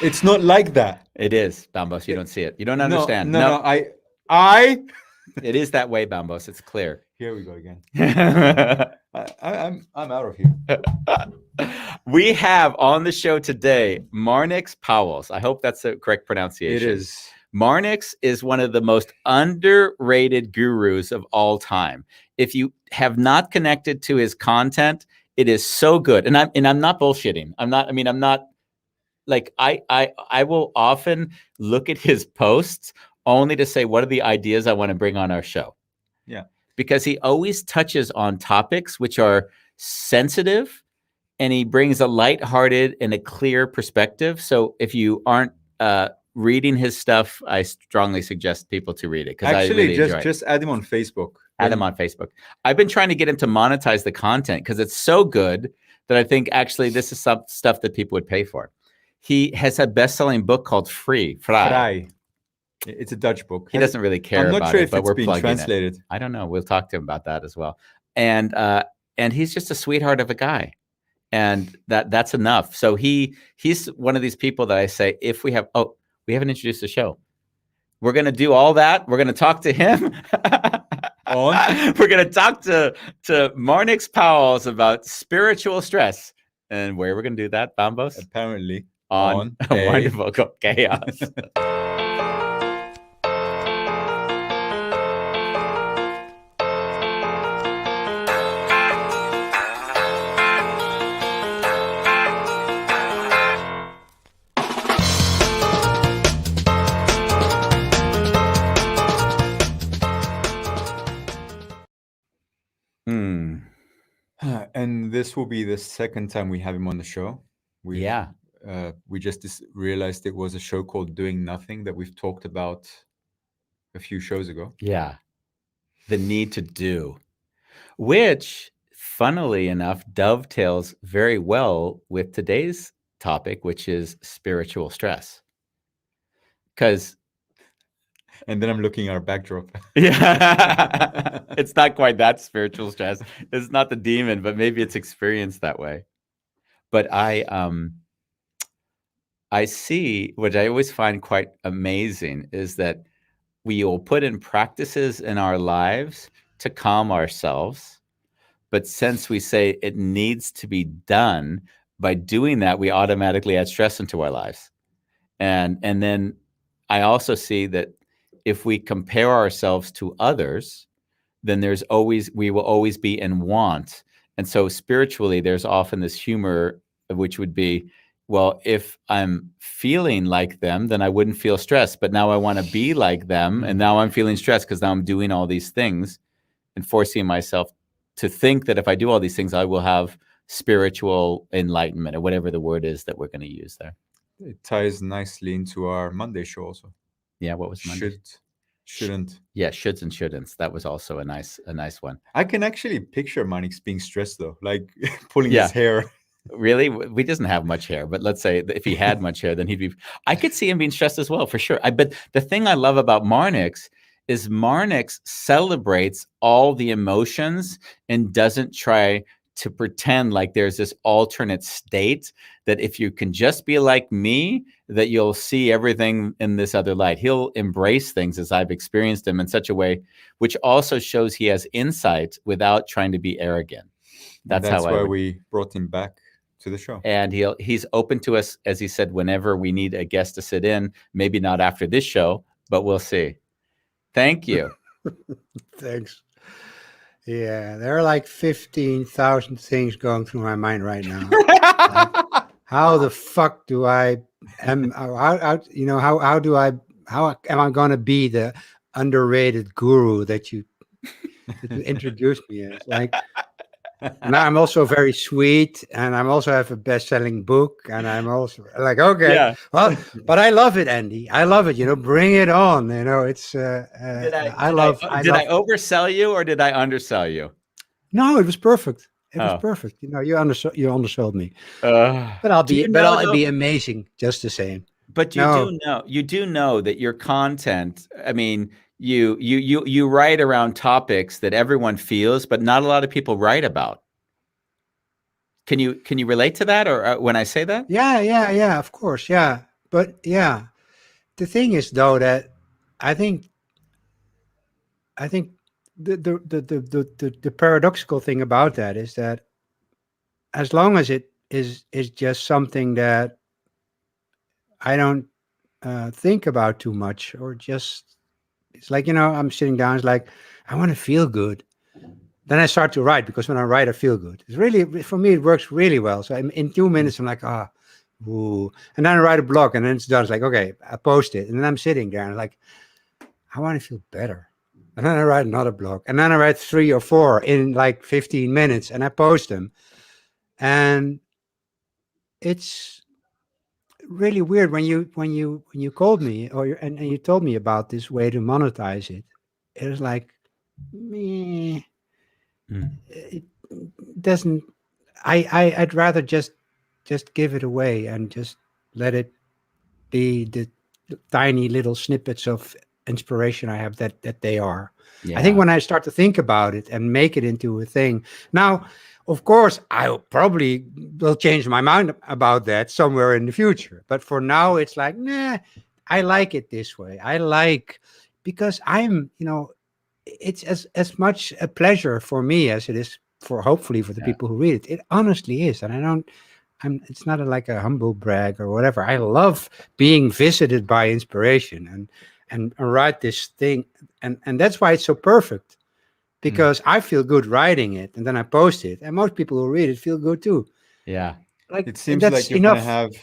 It's not like that. It is, Bambos. You don't see it. You don't No, understand. no. I. It is that way, Bambos. It's clear. Here we go again. I'm out of here. We have on the show today Marnix Pauwels. I hope that's the correct pronunciation. It is. Marnix is one of the most underrated gurus of all time. If you have not connected to his content, it is so good. And I'm not bullshitting. I'm not like I will often look at his posts only to say what are the ideas I want to bring on our show. Yeah. Because he always touches on topics which are sensitive, and he brings a lighthearted and a clear perspective. So if you aren't reading his stuff, I strongly suggest people to read it. Actually, just add him on Facebook. Add him on Facebook. I've been trying to get him to monetize the content because it's so good that I think actually this is some stuff that people would pay for. He has a best-selling book called Vrij. It's a Dutch book. He doesn't really care about it, but we're plugging translated. It. I don't know. We'll talk to him about that as well. And he's just a sweetheart of a guy. And that's enough. So he's one of these people that I say, if we haven't introduced the show. We're going to do all that. We're going to talk to him. We're going to talk to Marnix Pauwels about spiritual stress. And where we're going to do that, Bambos? Apparently on Wonderful Chaos. And this will be the second time we have him on the show. We just realized it was a show called Doing Nothing that we've talked about a few shows ago. Yeah. The need to do, which funnily enough dovetails very well with today's topic, which is spiritual stress. And then I'm looking at our backdrop. Yeah. It's not quite that spiritual stress. It's not the demon, but maybe it's experienced that way. But I see, what I always find quite amazing is that we will put in practices in our lives to calm ourselves. But since we say it needs to be done, by doing that, we automatically add stress into our lives. And then I also see that if we compare ourselves to others, then we will always be in want. And so spiritually, there's often this humor, which would be, well, if I'm feeling like them, then I wouldn't feel stressed. But now I want to be like them. And now I'm feeling stressed because now I'm doing all these things and forcing myself to think that if I do all these things, I will have spiritual enlightenment, or whatever the word is that we're going to use there. It ties nicely into our Monday show also. Yeah, what was Monday? Shouldn't. Yeah, shoulds and shouldn'ts. That was also a nice one. I can actually picture Marnix being stressed though, like pulling his hair. Really? He doesn't have much hair, but let's say if he had much hair, then I could see him being stressed as well, for sure. But the thing I love about Marnix is Marnix celebrates all the emotions and doesn't try to pretend like there's this alternate state that if you can just be like me, that you'll see everything in this other light. He'll embrace things as I've experienced them in such a way, which also shows he has insight without trying to be arrogant. That's why we brought him back to the show. And he's open to us, as he said, whenever we need a guest to sit in, maybe not after this show, but we'll see. Thank you. Thanks. Yeah, there are like 15,000 things going through my mind right now. Like, how the fuck do I am? How am I going to be the underrated guru that you introduced me as? Like, and I'm also very sweet, and I'm also have a best-selling book, and I'm also like, okay, well, but I love it, Andy. I love it. Bring it on. It's. Did I oversell you or did I undersell you? No, it was perfect. It was perfect. You undersold me. But I'll be amazing just the same. But you do know that your content. I mean. You write around topics that everyone feels, but not a lot of people write about. Can you relate to that, or when I say that? Yeah, of course, yeah. But yeah, the thing is though that I think I think the paradoxical thing about that is that as long as it is just something that I don't think about too much, or just it's like I'm sitting down. It's like I want to feel good. Then I start to write because when I write, I feel good. It's really for me, it works really well. So in 2 minutes, I'm like ooh, and then I write a blog, and then it's done. It's like okay, I post it, and then I'm sitting there and like I want to feel better. And then I write another blog, and then I write 3 or 4 in like 15 minutes, and I post them. And it's really weird when you called me and you told me about this way to monetize it. It was like, meh, it doesn't. I'd rather just give it away and just let it be the tiny little snippets of inspiration I have that they are. I think Yeah. when I start to think about it and make it into a thing, now, of course, I probably will change my mind about that somewhere in the future. But for now, it's like, nah, I like it this way. I like because it's as much a pleasure for me as it is for hopefully for the Yeah. people who read it. It honestly is, and I don't. It's not like a humble brag or whatever. I love being visited by inspiration and write this thing, and that's why it's so perfect because I feel good writing it, and then I post it, and most people who read it feel good too. Yeah. Like It seems that's like you're gonna enough.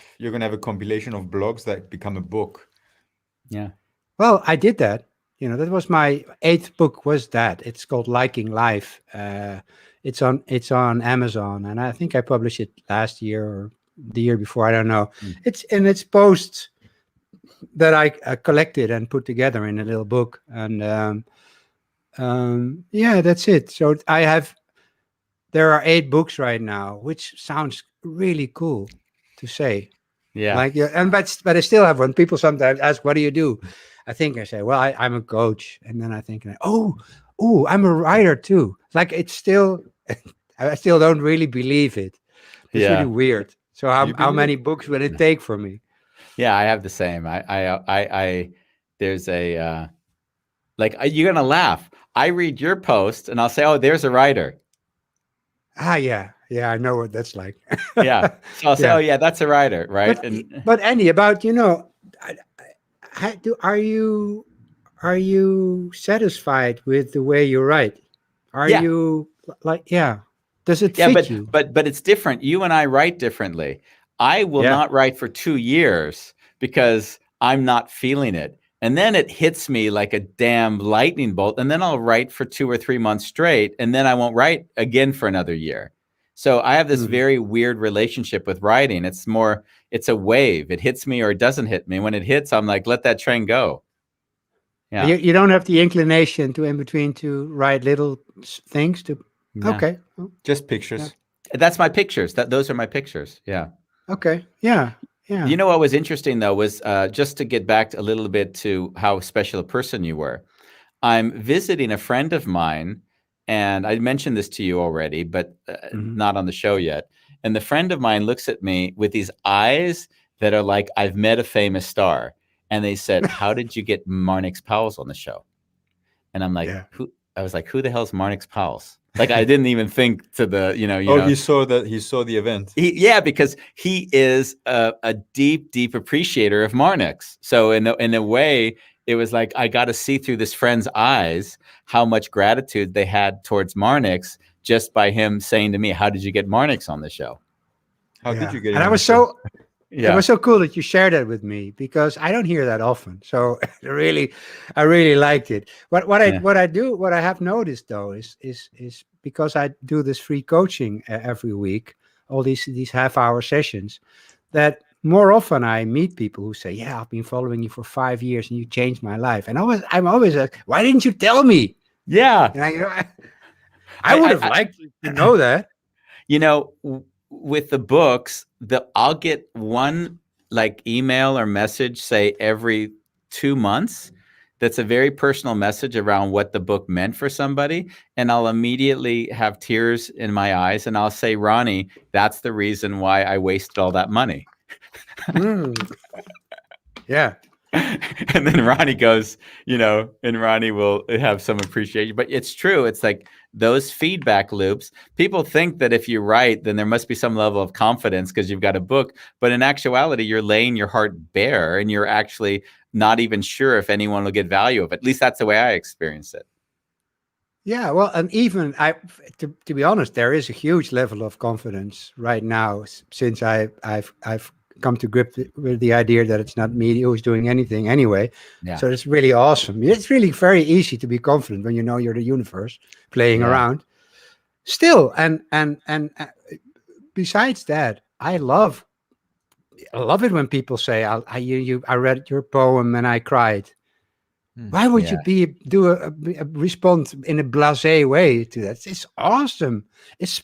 have a compilation of blogs that become a book. Yeah. Well, I did that. That was my 8th book. Was that? It's called Liking Life. It's on Amazon, and I think I published it last year or the year before. I don't know. Mm. It's posts that I collected and put together in a little book, and yeah, that's it. So there are 8 books right now, which sounds really cool to say. Yeah. Like, yeah, but I still have, when people sometimes ask, "What do you do?" I say, "Well, I'm a coach," and then I think, "Oh, I'm a writer too." Like it's still, I still don't really believe it. It's really Yeah. weird. So how You how believe many it? books will it take for me? Yeah. I have the same. There's you're going to laugh. I read your post and I'll say, oh, there's a writer. Yeah, I know what that's like. Yeah. So I'll say, oh, Yeah, yeah, that's a writer. Right. but And but Andy, about I, are you satisfied with the way you write? Are yeah. you like, yeah? Does it Yeah, fit you? but it's different. You and I write differently. I will Yeah. not write for 2 years because I'm not feeling it. And then it hits me like a damn lightning bolt. And then I'll write for 2 or 3 months straight. And then I won't write again for another year. So I have this Mhm. very weird relationship with writing. It's a wave. It hits me or it doesn't hit me. When it hits, I'm like, let that train go. Yeah. You don't have the inclination to in between to write little things to. Yeah. Okay. Oh, Just yeah. pictures. That's my pictures. Those are my pictures. Yeah. Okay. Yeah. Yeah. You know what was interesting though was just to get back a little bit to how special a person you were. I'm visiting a friend of mine, and I mentioned this to you already, but Mhm. not on the show yet. And the friend of mine looks at me with these eyes that are like, I've met a famous star. And they said, how did you get Marnix Pauwels on the show? And I'm like, Yeah. who? I was like, who the hell's Marnix Pauwels? Like, I didn't even think to the, Oh, he saw the event. yeah, because he is a deep, deep appreciator of Marnix. So in a way, it was like I got to see through this friend's eyes how much gratitude they had towards Marnix just by him saying to me, "How did you get Marnix on the show?" How did Yeah. you get And him I on the was show? so it Yeah, was so cool that you shared that with me because I don't hear that often. So I really liked it. yeah, What I have noticed though is because I do this free coaching every week, all these half-hour sessions, that more often I meet people who say, "Yeah, I've been following you for 5 years and you changed my life." And I'm always like, "Why didn't you tell me?" yeah. And I would have I liked to know that. you know, with the books, I'll get one like email or message, say every 2 months. That's a very personal message around what the book meant for somebody. And I'll immediately have tears in my eyes and I'll say, Ronnie, that's the reason why I wasted all that money. Hmm. Yeah. And then Ronnie goes, and Ronnie will have some appreciation. But it's true. It's like those feedback loops. People think that if you write, then there must be some level of confidence because you've got a book. But in actuality, you're laying your heart bare and you're actually not even sure if anyone will get value of it. At least that's the way I experienced it. Yeah, well, and even to be honest, there is a huge level of confidence right now since I've come to grip with the idea that it's not me who's doing anything anyway. Yeah. So it's really awesome. It's really very easy to be confident when you know you're the universe playing around. Still, and besides that, I love it when people say, I read your poem and I cried." Why would you respond in a blasé way to that? It's awesome. It's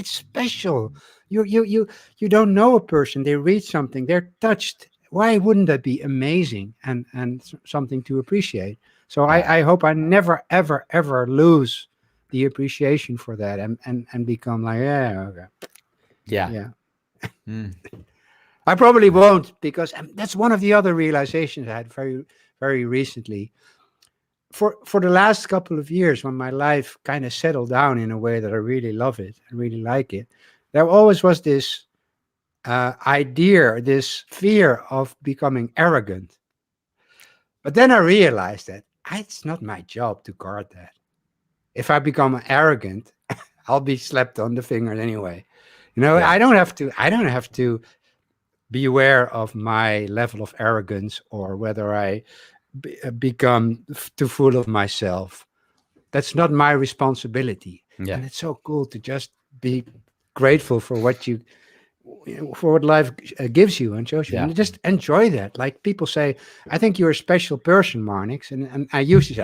special. You don't know a person. They read something. They're touched. Why wouldn't that be amazing and something to appreciate? So I hope I never ever lose the appreciation for that and become like yeah. I probably won't, because that's one of the other realizations I had very very recently. For the last couple of years, when my life kind of settled down in a way that I really love it, I really like it, there always was this idea, this fear of becoming arrogant. But then I realized that it's not my job to guard that. If I become arrogant, I'll be slapped on the finger anyway. I don't have to be aware of my level of arrogance or whether I become too full of myself. That's not my responsibility. And it's so cool to just be grateful for what life gives you and shows you, and just enjoy that. Like people say, I think you're a special person, Marnix, and I used to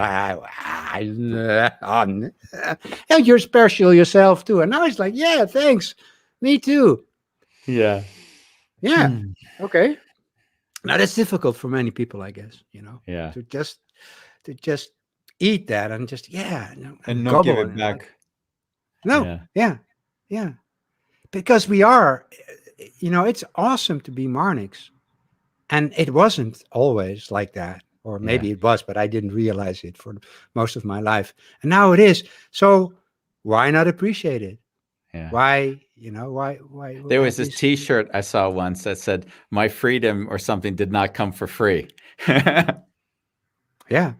say, you're special yourself too. And now it's like, yeah, thanks, me too. Yeah. Okay. Now that's difficult for many people, I guess. To just eat that and just and not give it back. No, yeah, because we are, it's awesome to be Marnix, and it wasn't always like that, or maybe it was, but I didn't realize it for most of my life, and now it is. So why not appreciate it? Why? Why? There was this T-shirt I saw once that said, "My freedom" or something did not come for free. Yeah.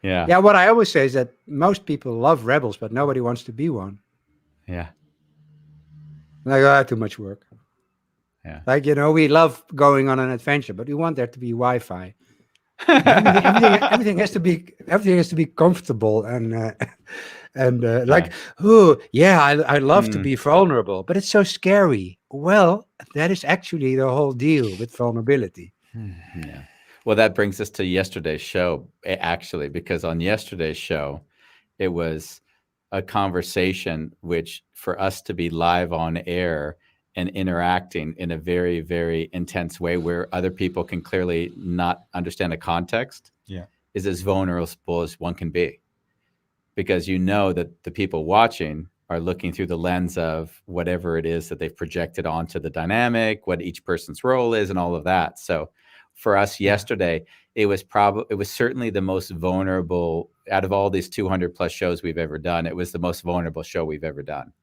What I always say is that most people love rebels, but nobody wants to be one. Yeah. Like, too much work. Yeah. Like, we love going on an adventure, but we want there to be Wi-Fi. everything has to be comfortable and I love to be vulnerable, but it's so scary. Well, that is actually the whole deal with vulnerability. Yeah. Well, that brings us to yesterday's show, actually, because on yesterday's show, it was a conversation which, for us to be live on air and interacting in a very, very intense way where other people can clearly not understand the context, is as vulnerable as one can be. Because that the people watching are looking through the lens of whatever it is that they've projected onto the dynamic, what each person's role is, and all of that. So for us yesterday, it was certainly the most vulnerable out of all these 200 plus shows we've ever done. It was the most vulnerable show we've ever done.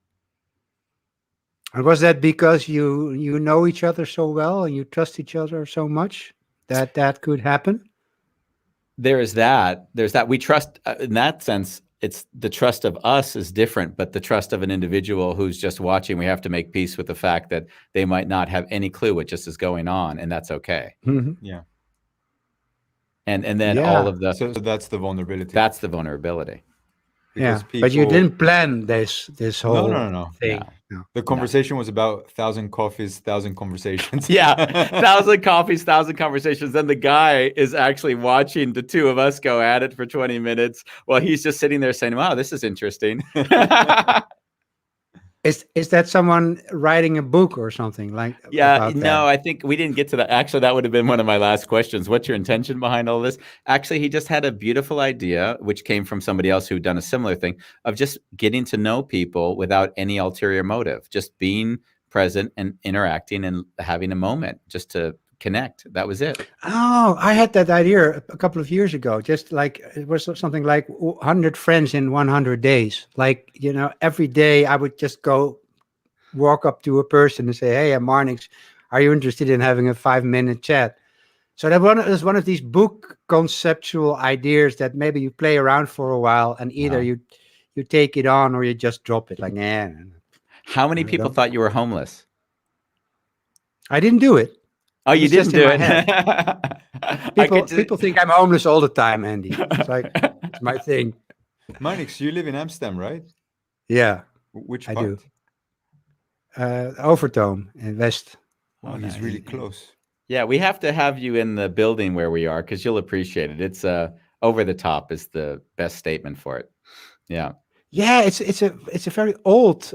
And was that because you know each other so well and you trust each other so much that could happen? There's that. We trust in that sense. It's the trust of us is different, but the trust of an individual who's just watching, we have to make peace with the fact that they might not have any clue what just is going on, and that's okay. Mm-hmm. Yeah. And then all of the so that's the vulnerability. That's the vulnerability. Because but you didn't plan this whole thing. No. The conversation was about 1,000 coffees, 1,000 conversations. 1,000 coffees, 1,000 conversations. Then the guy is actually watching the two of us go at it for 20 minutes while he's just sitting there saying, "Wow, this is interesting." Is that someone writing a book or something like? No, I think we didn't get to that. Actually, that would have been one of my last questions. What's your intention behind all this? Actually, he just had a beautiful idea, which came from somebody else who'd done a similar thing, of just getting to know people without any ulterior motive, just being present and interacting and having a moment just to connect. That was it. Oh, I had that idea a couple of years ago. Just like it was something like 100 friends in 100 days. Like, every day I would just go walk up to a person and say, "Hey, I'm Marnix. Are you interested in having a 5-minute chat?" So that was one of these book conceptual ideas that maybe you play around for a while, and either Wow. you take it on or you just drop it. Like, nah. How many I people don't. thought you were homeless? I didn't do it. Oh, It you was just didn't in do my it. head. I could People think I'm homeless all the time, Andy. It's like it's my thing. Marnix, you live in Amsterdam, right? Yeah, Which I do. part? Overtoom in West. Oh, he's really close. Yeah, we have to have you in the building where we are because you'll appreciate it. It's over the top is the best statement for it. Yeah. Yeah, it's a very old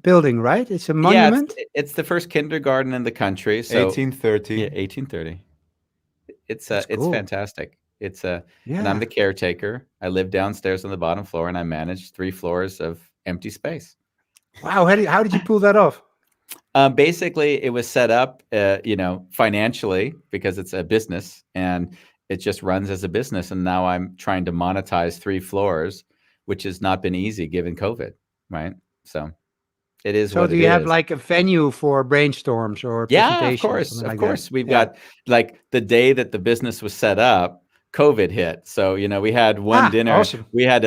building, right? It's a Yeah, monument. it's the first kindergarten in the country. So 1830. yeah, 1830. That's It's cool. fantastic. And I'm Yeah. the caretaker. I live downstairs on the bottom floor, and I manage 3 floors of empty space. Wow. How did you pull that off? Basically, it was set up, financially because it's a business, and it just runs as a business. And now I'm trying to monetize 3 floors, which has not been easy given COVID, right? So it is So what do it you have is. like a venue for brainstorms or Yeah, of presentations, course, something of like that? course. We've Yeah. got like the day that the business was set up, COVID hit. So, we had one dinner. Awesome. We had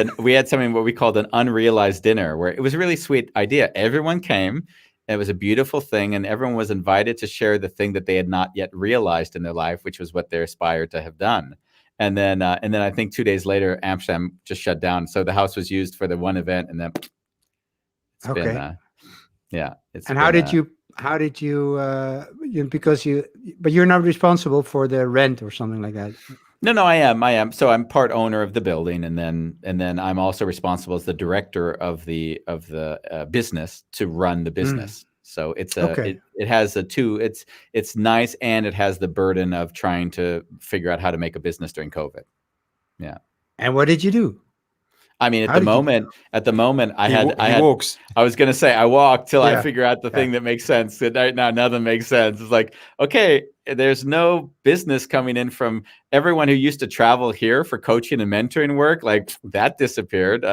something what we called an unrealized dinner, where it was a really sweet idea. Everyone came. It was a beautiful thing, and everyone was invited to share the thing that they had not yet realized in their life, which was what they aspired to have done. And then I think 2 days later, Amsterdam just shut down. So the house was used for the one event, and then it's Okay. been, yeah. It's And been, how did you because but you're not responsible for the rent or something like that. No, I am. So I'm part owner of the building, and then I'm also responsible as the director of the business to run the business. So Okay. it has it's nice, and it has the burden of trying to figure out how to make a business during COVID. Yeah. And what did you do? I mean, How did you do? at the moment, He walks. I was gonna say I walk till I Yeah. figure out the Yeah. thing that makes sense. And right now, nothing makes sense. It's like, okay, there's no business coming in from everyone who used to travel here for coaching and mentoring work. Like that disappeared.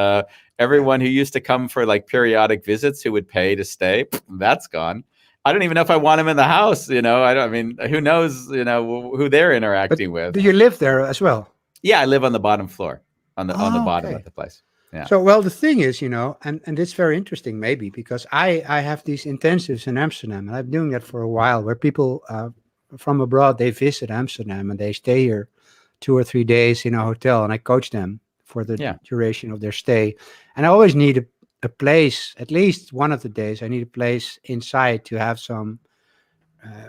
Everyone who used to come for like periodic visits who would pay to stay, that's gone. I don't even know if I want them in the house. I mean, who knows? Who they're But interacting with. do you live there as well? Yeah, I live on the bottom floor, on the bottom Okay. of the place. Yeah. So, well, the thing is, and it's very interesting, maybe because I have these intensives in Amsterdam, and I'm doing that for a while, where people from abroad, they visit Amsterdam and they stay here 2 or 3 days in a hotel, and I coach them for the duration of their stay. And I always need a place, at least one of the days, I need a place inside to have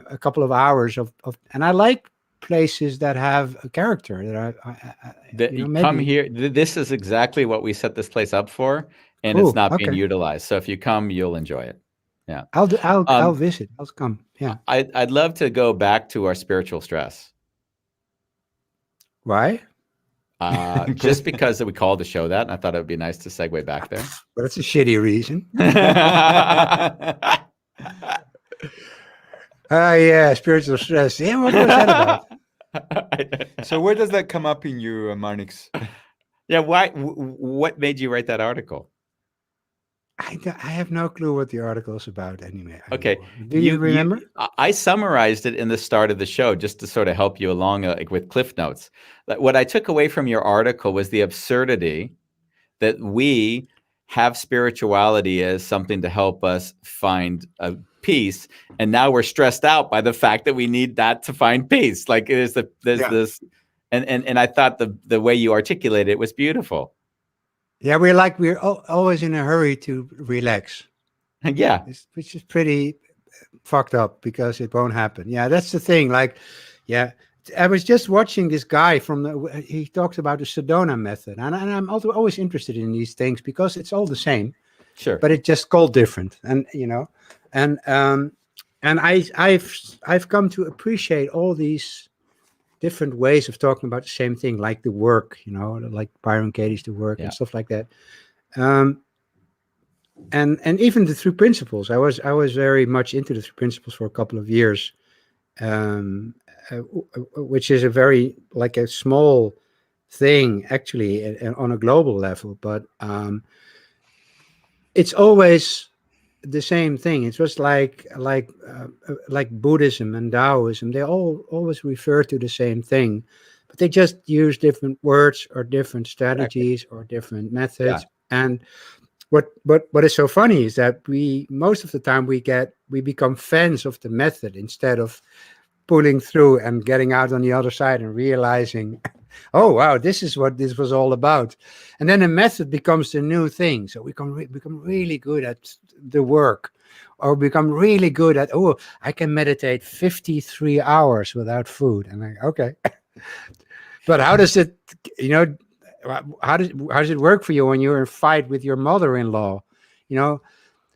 a couple of hours of, and I like places that have a character that maybe come here. This is exactly what we set this place up for, and cool. it's not being Okay. utilized. So if you come, you'll enjoy it. Yeah, I'll visit. I'll come. Yeah. I'd love to go back to our spiritual stress. Why? Just because we called the show that, and I thought it would be nice to segue back there. But it's a shitty reason. Yeah, spiritual stress. Yeah, what was that about? So where does that come up in you, Marnix? Yeah, why? What made you write that article? I have no clue what the article is about anyway. Okay. Do you remember? I summarized it in the start of the show just to sort of help you along like with cliff notes. What I took away from your article was the absurdity that we have spirituality as something to help us find a peace, and now we're stressed out by the fact that we need that to find peace. Like there's this, and I thought the way you articulated it was beautiful. Yeah, we're always in a hurry to relax. Yeah, which is pretty fucked up because it won't happen. Yeah, that's the thing. Like, yeah, I was just watching this guy he talks about the Sedona method, and I'm also always interested in these things because it's all the same. Sure, but it's just called different, and I've come to appreciate all these different ways of talking about the same thing, like the work, like Byron Katie's The Work and stuff like that. And even the 3 principles. I was very much into the 3 principles for a couple of years, um, which is a very like a small thing actually on a global level, but it's always the same thing. It's just like Buddhism and Taoism. They all always refer to the same thing, but they just use different words or different Exactly. strategies or different Yeah. methods. And what is so funny is that we most of the time we become fans of the method instead of pulling through and getting out on the other side and realizing, oh wow, this is what this was all about. And then the method becomes the new thing. So we become really good at the work, or become really good at, oh, I can meditate 53 hours without food. And like, okay, but how does it, you know, how does it work for you when you're in a fight with your mother-in-law? You know,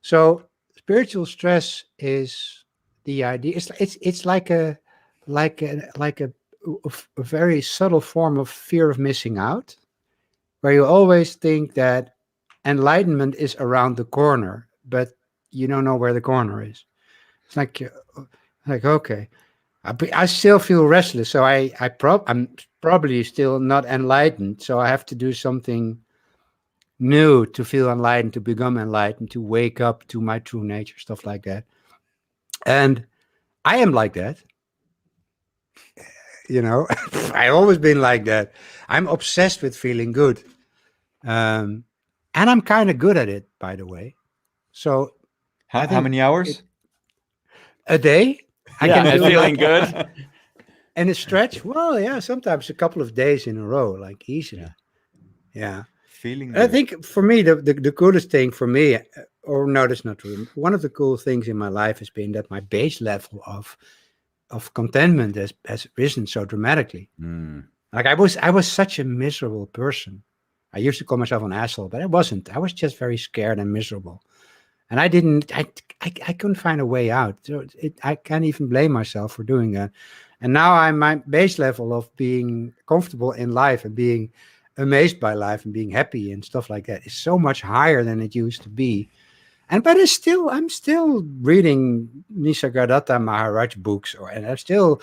so spiritual stress is the idea. It's like a very subtle form of fear of missing out, where you always think that enlightenment is around the corner, but you don't know where the corner is. It's like okay, I still feel restless, so I'm probably still not enlightened. So I have to do something new to feel enlightened, to become enlightened, to wake up to my true nature, stuff like that. And I am like that, you know. I've always been like that. I'm obsessed with feeling good, um, and I'm kind of good at it, by the way. So I How think many hours? a day I Yeah. can And do feeling like good. in a stretch. Well, yeah, sometimes a couple of days in a row, like easily. Yeah. Feeling I good. think for me, the coolest thing for me, or no, that's not true. One of the cool things in my life has been that my base level of contentment has risen so dramatically. Mm. Like I was such a miserable person. I used to call myself an asshole, but I wasn't. I was just very scared and miserable, and I didn't. I couldn't find a way out. So I can't even blame myself for doing that. And now my base level of being comfortable in life and being amazed by life and being happy and stuff like that is so much higher than it used to be. And but I'm still reading Nisargadatta Maharaj books, and I still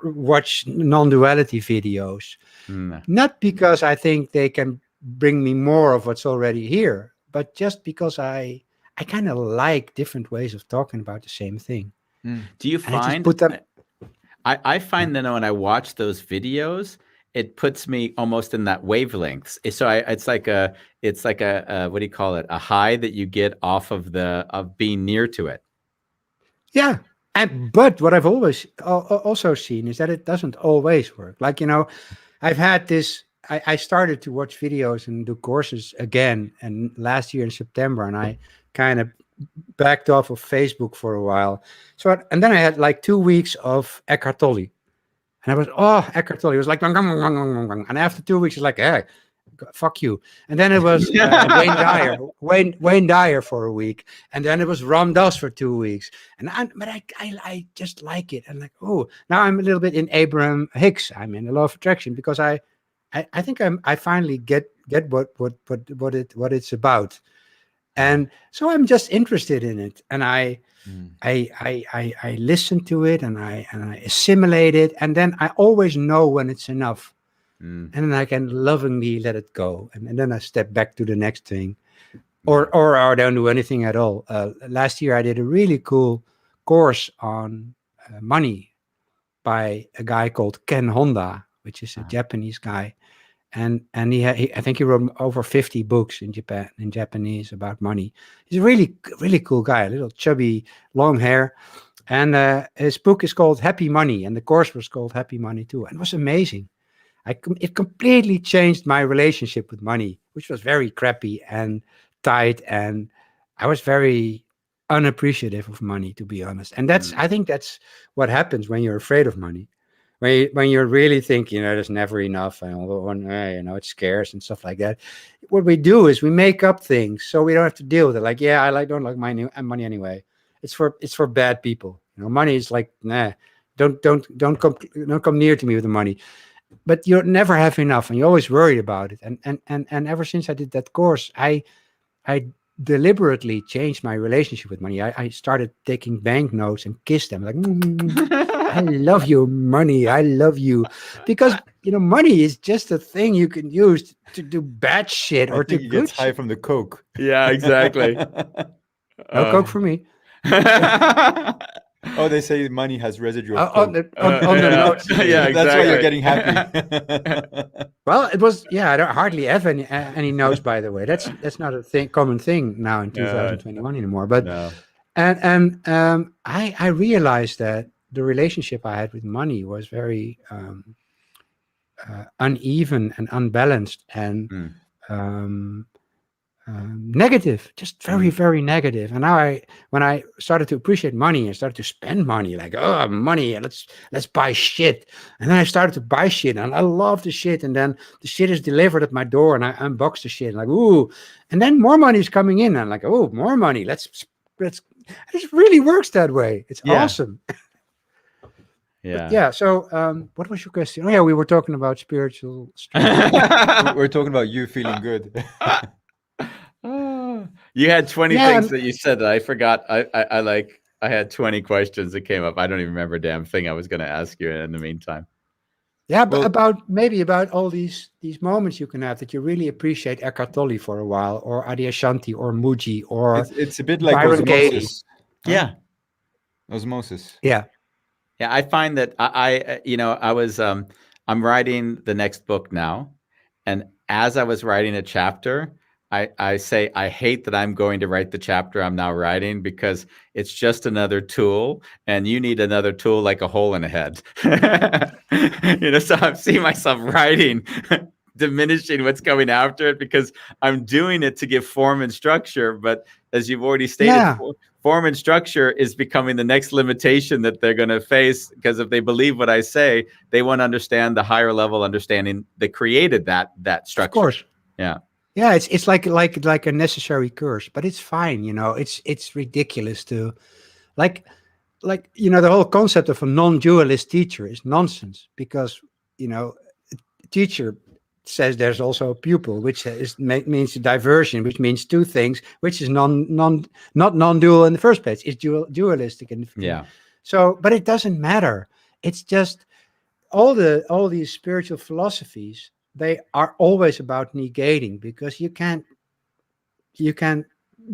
watch non-duality videos. Mm. Not because I think they can bring me more of what's already here, but just because I kind of like different ways of talking about the same thing, Mm. Do you and I just find put them. I find that when I watch those videos, it puts me almost in that wavelength. So it's like a what do you call it? A high that you get off of being near to it. Yeah. But what I've always also seen is that it doesn't always work. Like, I've had this. I started to watch videos and do courses again, and last year in September, and I kind of backed off of Facebook for a while. And then I had like 2 weeks of Eckhart Tolle, and I was, oh, Eckhart Tolle. It was like, and after 2 weeks, it's like, hey, fuck you. And then it was Wayne Dyer for a week, and then it was Ram Dass for 2 weeks. But I just like it. And like, oh, now I'm a little bit in Abraham Hicks. I'm in the Law of Attraction because I think I finally get what it's about, and so I'm just interested in it, and Mm. I listen to it, and I assimilate it, and then I always know when it's enough, Mm. and then I can lovingly let it go, and then I step back to the next thing, Yeah. or I don't do anything at all. Last year I did a really cool course on money by a guy called Ken Honda, which is a Japanese guy, and I think he wrote over 50 books in Japanese about money. He's a really cool guy, a little chubby, long hair, and his book is called Happy Money, and the course was called Happy Money too, and it was amazing. It completely changed my relationship with money, which was very crappy and tight, and I was very unappreciative of money, to be honest. And I think that's what happens when you're afraid of money. When you're really thinking, there's never enough, and it's scarce and stuff like that. What we do is we make up things so we don't have to deal with it. Like, yeah, don't like money anyway. It's for bad people. Money is like, nah, don't come near to me with the money. But you never have enough, and you're always worried about it. And ever since I did that course, I deliberately changed my relationship with money. I started taking banknotes and kissed them, like, I love you, money. I love you. Because, money is just a thing you can use to do bad shit I or to think he gets good high shit. from the coke. Yeah, exactly. No coke for me. Oh, they say money has residue of On coke. on the yeah, notes. yeah, That's why you're exactly. getting happy. Well, it was, I don't hardly have any notes, by the way. That's not a common thing now in No, 2021 anymore. But no. I realized that the relationship I had with money was very uneven and unbalanced and Mm, um, negative, just very, mm. very negative. And now when I started to appreciate money and started to spend money, like, oh, money, let's buy shit. And then I started to buy shit, and I love the shit. And then the shit is delivered at my door, and I unbox the shit, like, ooh. And then more money is coming in, and I'm like, oh, more money. Let's. It really works that way. It's Yeah. awesome. Yeah. Yeah. So, what was your question? Oh yeah, we were talking about spiritual strength. We're talking about you feeling good. You had 20 Yeah, things and that you said that I forgot. I had 20 questions that came up. I don't even remember a damn thing I was going to ask you in the meantime. yeah, Well- about all these moments you can have that you really appreciate Eckhart Tolle for a while, or Adyashanti, or Muji, or It's a bit like Byron Katie. osmosis. Huh? Yeah. Osmosis. Yeah. Yeah, I find that I'm writing the next book now, and as I was writing a chapter, I say I hate that I'm going to write the chapter I'm now writing because it's just another tool, and you need another tool like a hole in a head. So I'm seeing myself writing, diminishing what's coming after it because I'm doing it to give form and structure, but as you've already stated, Yeah. form and structure is becoming the next limitation that they're going to face, because if they believe what I say, they won't understand the higher level understanding that created that structure. Of course. Yeah. Yeah, it's like a necessary curse, but it's fine. It's ridiculous to like the whole concept of a non-dualist teacher is nonsense, because a teacher says there's also a pupil, which means a diversion, which means two things, which is not non-dual in the first place. It's dualistic. Yeah. So, but it doesn't matter. It's just all these spiritual philosophies, they are always about negating, because you can't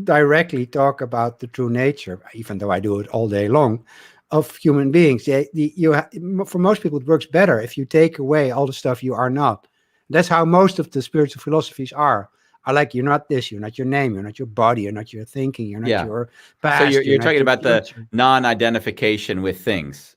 directly talk about the true nature, even though I do it all day long, of human beings. For most people, it works better if you take away all the stuff you are not. That's how most of the spiritual philosophies are like, you're not this, you're not your name, you're not your body, you're not your thinking, you're not your past. So you're not talking your about future. the non-identification with things.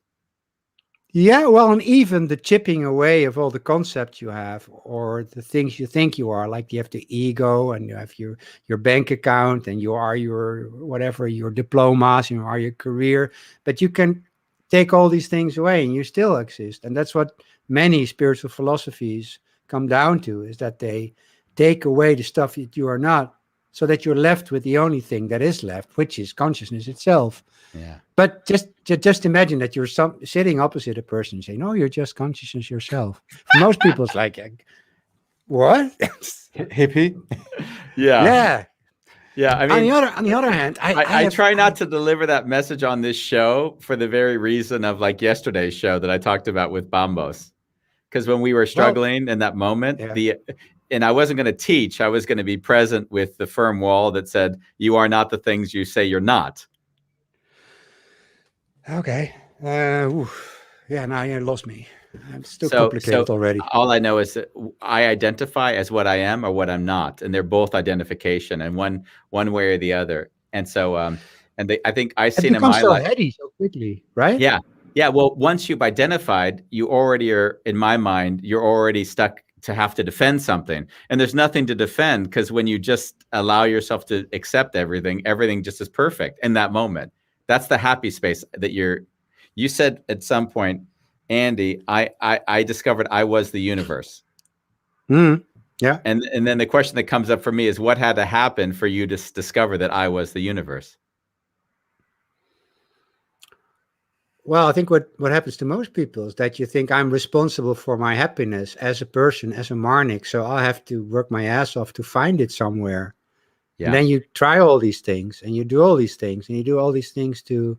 Yeah, well, and even the chipping away of all the concepts you have, or the things you think you are, like you have the ego, and you have your bank account, and you are your whatever, your diplomas, and you are your career. But you can take all these things away and you still exist. And that's what many spiritual philosophies come down to, is that they take away the stuff that you are not, so that you're left with the only thing that is left, which is consciousness itself. Yeah. But just imagine that you're sitting opposite a person saying, "No, you're just consciousness yourself." For most people, it's like, what? Hippie? Yeah. Yeah. I mean, on the other hand, I try not to deliver that message on this show for the very reason of, like, yesterday's show that I talked about with Bambos. Because when we were struggling in that moment, and I wasn't going to teach, I was going to be present with the firm wall that said, "You are not the things you say you're not." Okay. Now you lost me. It's still complicated already. All I know is that I identify as what I am or what I'm not, and they're both identification, and one way or the other. And so, I think I've seen in my life. It becomes so heady so quickly, right? Yeah. Yeah. Well, once you've identified, you already are, in my mind, you're already stuck to have to defend something. And there's nothing to defend, because when you just allow yourself to accept everything just is perfect in that moment. That's the happy space that you said at some point, Andy, I discovered I was the universe. Yeah. And then the question that comes up for me is, what had to happen for you to discover that I was the universe? Well, I think what happens to most people is that you think, I'm responsible for my happiness as a person, as a Marnix, so I'll have to work my ass off to find it somewhere. Yeah. And then you try all these things, and you do all these things, and you do all these things to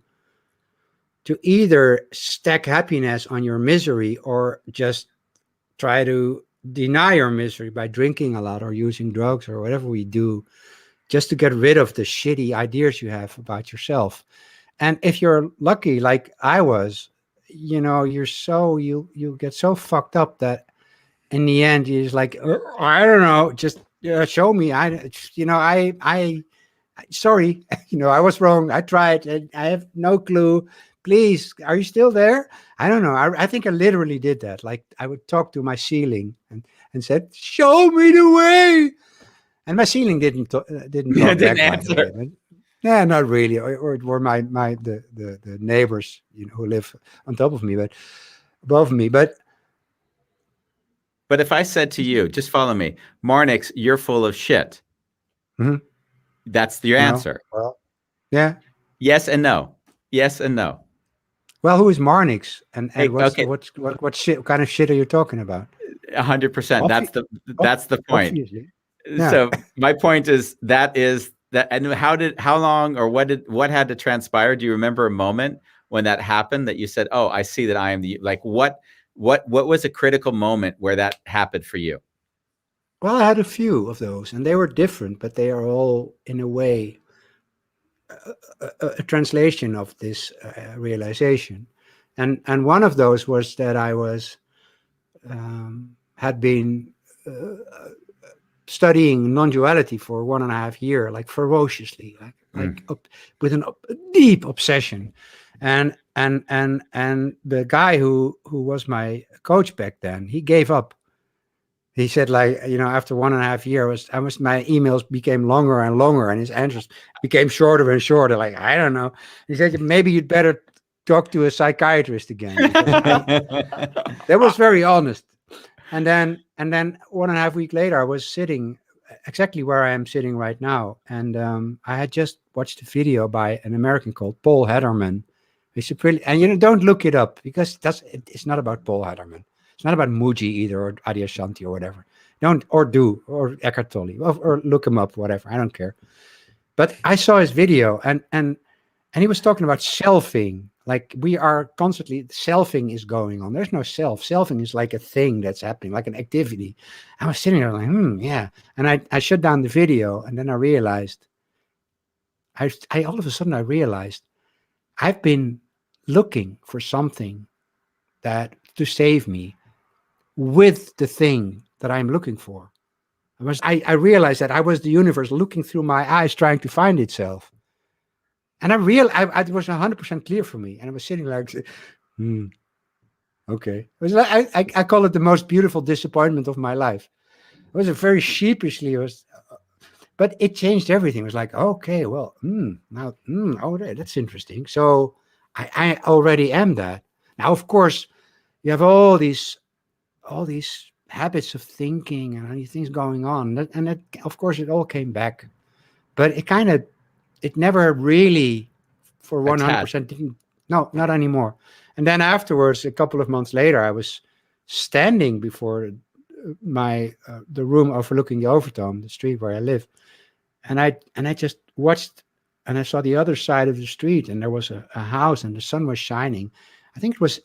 to either stack happiness on your misery or just try to deny your misery by drinking a lot or using drugs or whatever we do, just to get rid of the shitty ideas you have about yourself. And if you're lucky, like I was, you get so fucked up that in the end you're just like, I don't know, just show me. I sorry, I was wrong. I tried and I have no clue. Please, are you still there? I don't know. I think I literally did that. Like I would talk to my ceiling and said, show me the way. And my ceiling didn't talk Didn't back, by the answer. way. But, yeah, not really. Or the neighbors, who live on top of me, but above me. But if I said to you, just follow me, Marnix, you're full of shit. Mhm. That's your answer. Well, yeah. Yes and no. Yes and no. Well, who is Marnix? And Hey, what kind of shit are you talking about? 100%. That's the point. Obviously. Yeah. So my point is that. And how long or what had to transpire? Do you remember a moment when that happened that you said, "Oh, I see that I am what was a critical moment where that happened for you?" Well, I had a few of those, and they were different, but they are all in a way a translation of this realization. And one of those was that I had been studying non-duality for 1.5 years, like ferociously, with a deep obsession. And the guy who was my coach back then, he gave up. He said, after 1.5 years, my emails became longer and longer, and his answers became shorter and shorter. Like, I don't know. He said, maybe you'd better talk to a psychiatrist again. That was very honest. And then 1.5 weeks later, I was sitting exactly where I am sitting right now. And I had just watched a video by an American called Paul Hederman. And don't look it up, because it's not about Paul Hederman. It's not about Muji either, or Adyashanti or whatever. Or Eckhart Tolle, or look him up, whatever. I don't care. But I saw his video, and he was talking about selfing. Like, we are constantly, selfing is going on. There's no self. Selfing is like a thing that's happening, like an activity. I was sitting there like, yeah. And I shut down the video, and then I realized, I all of a sudden I realized I've been looking for something to save me with the thing that I'm looking for. I realized that I was the universe looking through my eyes, trying to find itself. And it was 100% clear for me. And I was sitting like, okay. It was like, I call it the most beautiful disappointment of my life. It was a very sheepishly, but it changed everything. It was like, okay, well, that's interesting. So I already am that. Now, of course, you have all these habits of thinking and all these things going on. And of course, it all came back. But it never really, for 100%, didn't. No, not anymore. And then afterwards, a couple of months later, I was standing before the room overlooking the Overtoom, the street where I live. And I just watched, and I saw the other side of the street, and there was a house, and the sun was shining. I think it was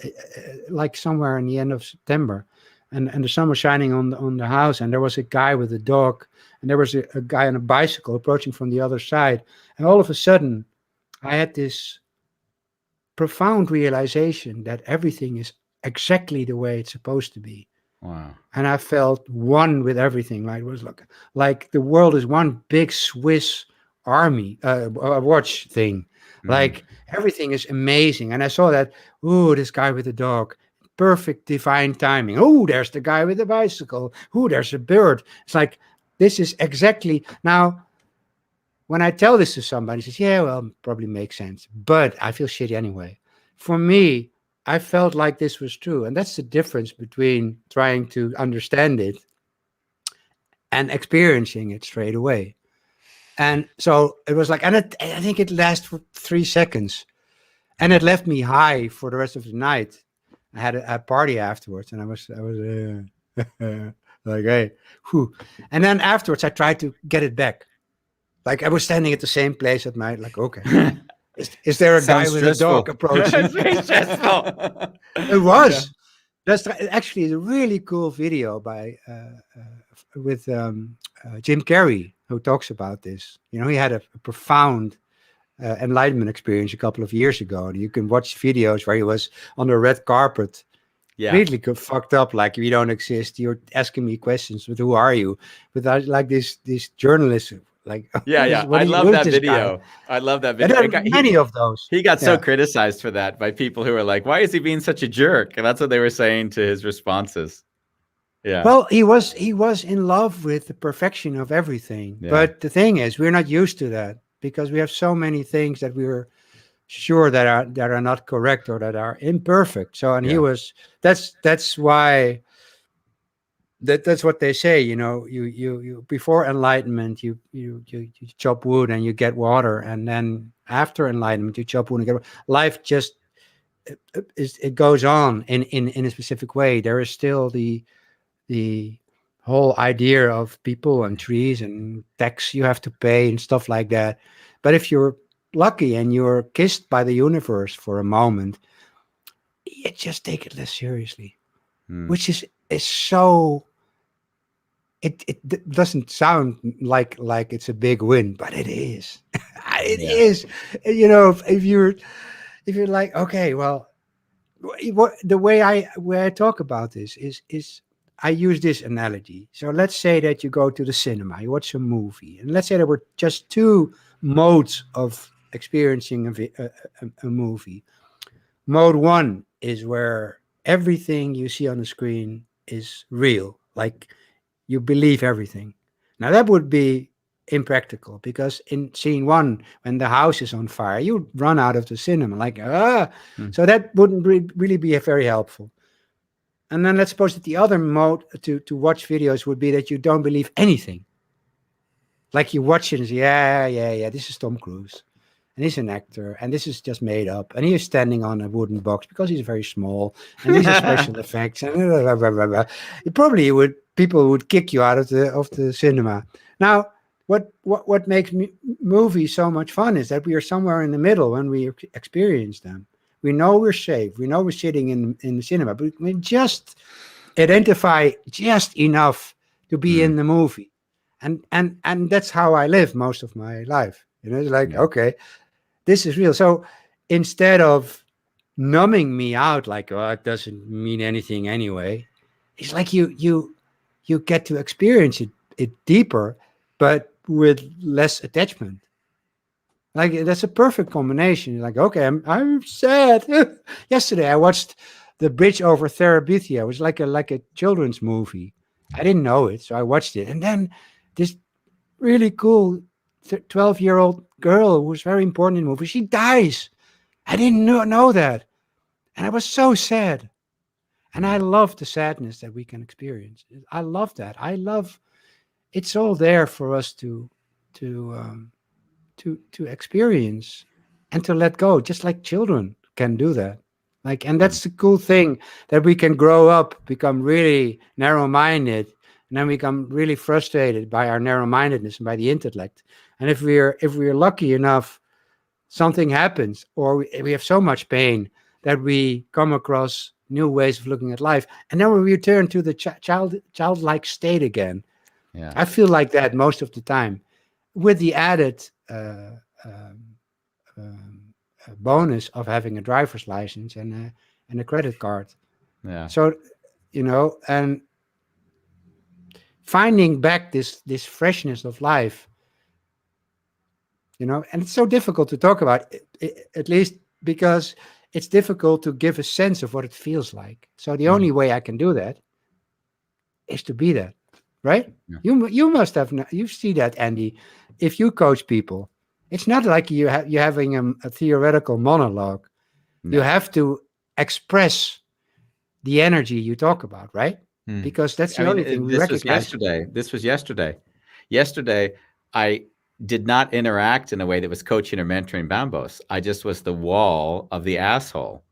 like somewhere in the end of September, and the sun was shining on the house, and there was a guy with a dog, and there was a guy on a bicycle approaching from the other side. And all of a sudden, I had this profound realization that everything is exactly the way it's supposed to be. Wow. And I felt one with everything. Like, it was like the world is one big Swiss army watch thing. Like, everything is amazing. And I saw that, this guy with the dog, perfect divine timing. There's the guy with the bicycle. There's a bird. It's like, this is exactly. Now, when I tell this to somebody, he says, yeah, well, probably makes sense, but I feel shitty anyway. For me, I felt like this was true. And that's the difference between trying to understand it and experiencing it straight away. And so it was like, I think it lasted for 3 seconds, and it left me high for the rest of the night. I had a party afterwards, and I was like, hey, whew. And then afterwards, I tried to get it back. Like, I was standing at the same place at night, like, okay. Is there a guy Sounds with a dog stressful. approaching? It's very stressful. It was. That's actually a really cool video by with Jim Carrey, who talks about this. You know, he had a profound enlightenment experience a couple of years ago. And you can watch videos where he was on the red carpet, Yeah. completely fucked up, like we don't exist. You're asking me questions, but who are you? But I, like this journalist, like Yeah, yeah. I love who is that this guy? video. I love that And video. there are many of those. He got so Yeah. criticized for that by people who were like, "Why is he being such a jerk?" And that's what they were saying to his responses. Yeah. Well, he was in love with the perfection of everything. Yeah. But the thing is, we're not used to that because we have so many things that we're sure that are not correct or that are imperfect. So, and he Yeah. was. That's why. That's what they say. You know, you before enlightenment, you chop wood and you get water, and then after enlightenment, you chop wood and get water. Life just it goes on in a specific way. There is still the whole idea of people and trees and tax you have to pay and stuff like that. But if you're lucky and you're kissed by the universe for a moment, you just take it less seriously, which is so. It doesn't sound like it's a big win, but it is. It is. You know, if you're like, okay, well, the way I talk about this is I use this analogy. So let's say that you go to the cinema, you watch a movie, and let's say there were just two modes of experiencing a movie. Mode one is where everything you see on the screen is real, like you believe everything. Now that would be impractical because in scene one, when the house is on fire, you run out of the cinema like So that wouldn't really be very helpful. And then let's suppose that the other mode to watch videos would be that you don't believe anything. Like you watch it and say, yeah, this is Tom Cruise. And he's an actor, and this is just made up. And he is standing on a wooden box because he's very small, and these are special effects. And blah, blah, blah, blah. People would kick you out of the cinema. Now, what makes movies so much fun is that we are somewhere in the middle when we experience them. We know we're safe. We know we're sitting in the cinema, but we just identify just enough to be in the movie, and that's how I live most of my life. You know, it's like okay. This is real. So instead of numbing me out, like, oh, it doesn't mean anything anyway, it's like you get to experience it deeper, but with less attachment. Like that's a perfect combination. You're like, okay, I'm sad. Yesterday I watched The Bridge Over Terabithia. It was like a children's movie. I didn't know it, so I watched it, and then this really cool 12-year-old girl who was very important in the movie, she dies. I didn't know that. And I was so sad. And I love the sadness that we can experience. I love that. I love it's all there for us to experience and to let go, just like children can do that. Like, and that's the cool thing, that we can grow up, become really narrow-minded, and then become really frustrated by our narrow-mindedness and by the intellect. And if we're lucky enough, something happens, or we have so much pain that we come across new ways of looking at life, and then we return to the childlike state again. Yeah. I feel like that most of the time, with the added bonus of having a driver's license and a credit card. Yeah. So, you know, and finding back this freshness of life, you know, and it's so difficult to talk about, at least because it's difficult to give a sense of what it feels like. So the only way I can do that is to be that, right? Yeah. You must have, you see that, Andy. If you coach people, it's not like you're having a theoretical monologue. No. You have to express the energy you talk about, right? Because that's the only thing we recognize. This was yesterday. Yesterday, I did not interact in a way that was coaching or mentoring Bambos. I just was the wall of the asshole.